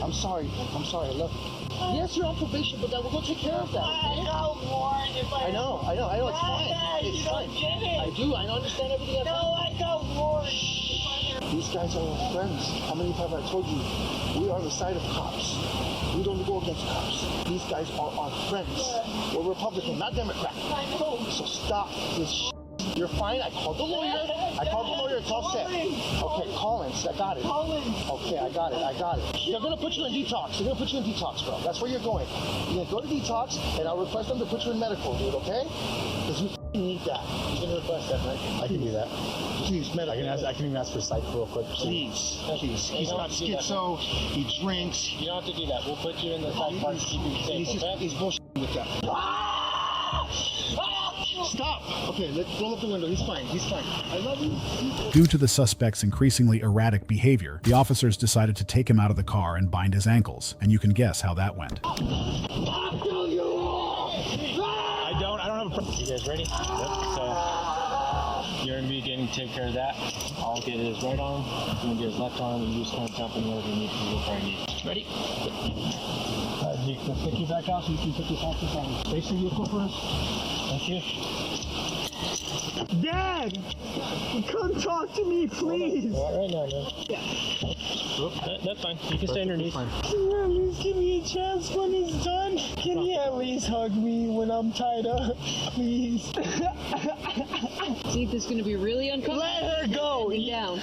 Speaker 11: I'm sorry. I love you. Yes, you're on probation, but we're gonna take care of that. Okay?
Speaker 3: I got warned if I...
Speaker 11: I know, it's fine. It's fine. I do, I understand everything.
Speaker 3: No, I got warned.
Speaker 11: These guys are our friends. How many times have I told you, we are on the side of cops. We don't go against cops. These guys are our friends. We're Republican, not Democrat. So stop this shit. You're fine. I called the lawyer. It's all set. Okay, Collins, I got it. Okay, I got it. They're gonna put you in detox. Bro. That's where you're going. You're gonna go to detox, and I'll request them to put you in medical, dude. Okay? Because you need that. You're gonna request that, right?
Speaker 10: I can do that.
Speaker 11: Please, medical.
Speaker 10: I can even ask for psych real quick.
Speaker 11: Please. He's got schizo. He drinks.
Speaker 5: You don't have to do that. We'll put you in the psych part to keep you safe, okay?
Speaker 11: He's bullshitting with that. Stop! Okay, let's roll up the window. He's fine. I love you.
Speaker 1: Due to the suspect's increasingly erratic behavior, the officers decided to take him out of the car and bind his ankles, and you can guess how that went.
Speaker 5: I don't have a problem. You guys ready? Yep. So you're gonna be getting to take care of that. I'll get his right arm, I'm gonna get his left arm, and you just kind of jump in wherever you need to look where you need. Ready?
Speaker 10: Zeke, let's pick you back out so you can put this office on. Face the vehicle for us.
Speaker 5: Thank you.
Speaker 12: Dad! Come talk to me, please!
Speaker 5: Right now, man. That's fine. You can stay underneath.
Speaker 12: Can you at least give me a chance when it's done? Can you at least hug me when I'm tied up? Please.
Speaker 6: Zeke, this is going to be really uncomfortable.
Speaker 12: Let her go.
Speaker 6: Down.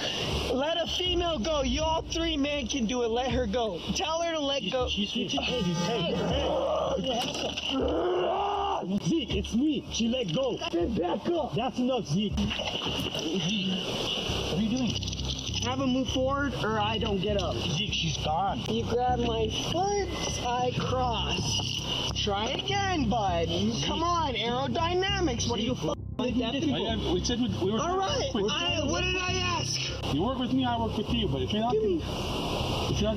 Speaker 12: Let a female go. You all three men can do it. Let her go. Tell her to let go.
Speaker 5: Hey.
Speaker 12: Zeke, it's me. She let go. Get back up. That's enough, Zeke.
Speaker 5: What are you doing?
Speaker 12: Have him move forward or I don't get up.
Speaker 5: Zeke, she's gone.
Speaker 12: You grab my foot, I cross. Try again, bud. Come on, aerodynamics. What are you like that?
Speaker 5: We said we were.
Speaker 12: All right. What did I ask?
Speaker 5: You work with me, I work with you. But if you're not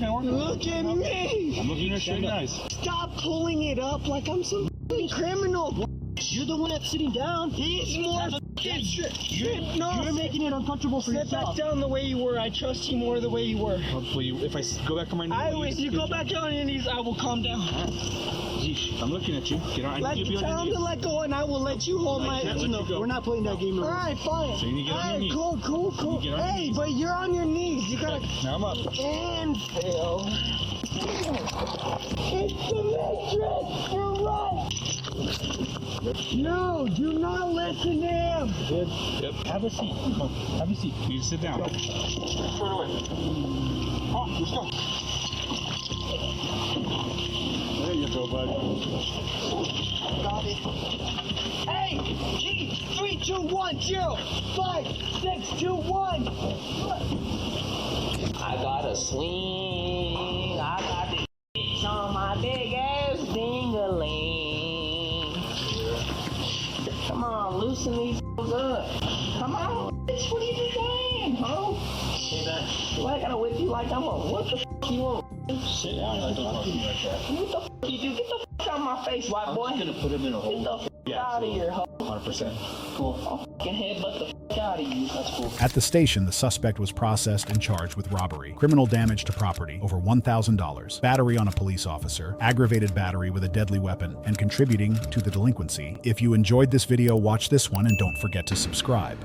Speaker 5: gonna work,
Speaker 12: look at me.
Speaker 5: I'm looking at your straight eyes.
Speaker 12: Stop pulling it up like I'm some criminal. You're the one that's sitting down. He's more. You're making it uncomfortable for yourself. Sit back down the way you were. I trust you more the way you were.
Speaker 5: If I go back on my knees,
Speaker 12: if you go back on your knees, I will calm down.
Speaker 5: Yeesh, I'm looking at you.
Speaker 12: Tell him to let go, and I will let you hold my.
Speaker 5: No,
Speaker 12: we're not playing that game. All right, fine.
Speaker 5: So you need to get on your knees.
Speaker 12: Cool. Hey, but you're on your knees. You gotta.
Speaker 5: Now I'm up.
Speaker 12: And fail. It's the mistress. You're right. No, do not listen to him.
Speaker 5: Good. Yep. Have a seat. Come on. Have a seat. You sit down.
Speaker 11: Let's go.
Speaker 5: There you go, bud.
Speaker 12: Got it. Hey, G, 3, 2, 1, 0, 5, 6, 2, 1.
Speaker 19: I got a swing. I got the bitch on my big ass ding-a-ling. Come on, loosen these up. Come on, bitch, what are you doing, ho? Well, I gotta whip you like I'm a. What the f you want?
Speaker 5: Sit down. I don't want you like that.
Speaker 19: What the f you do? Get the f out of my face, white boy.
Speaker 5: I'm just gonna put him in a hole.
Speaker 19: Get the f out of here, ho.
Speaker 5: 100%.
Speaker 19: Cool. I'll fucking headbutt the f out of you. That's cool.
Speaker 1: At the station, the suspect was processed and charged with robbery, criminal damage to property, over $1,000, battery on a police officer, aggravated battery with a deadly weapon, and contributing to the delinquency. If you enjoyed this video, watch this one and don't forget to subscribe.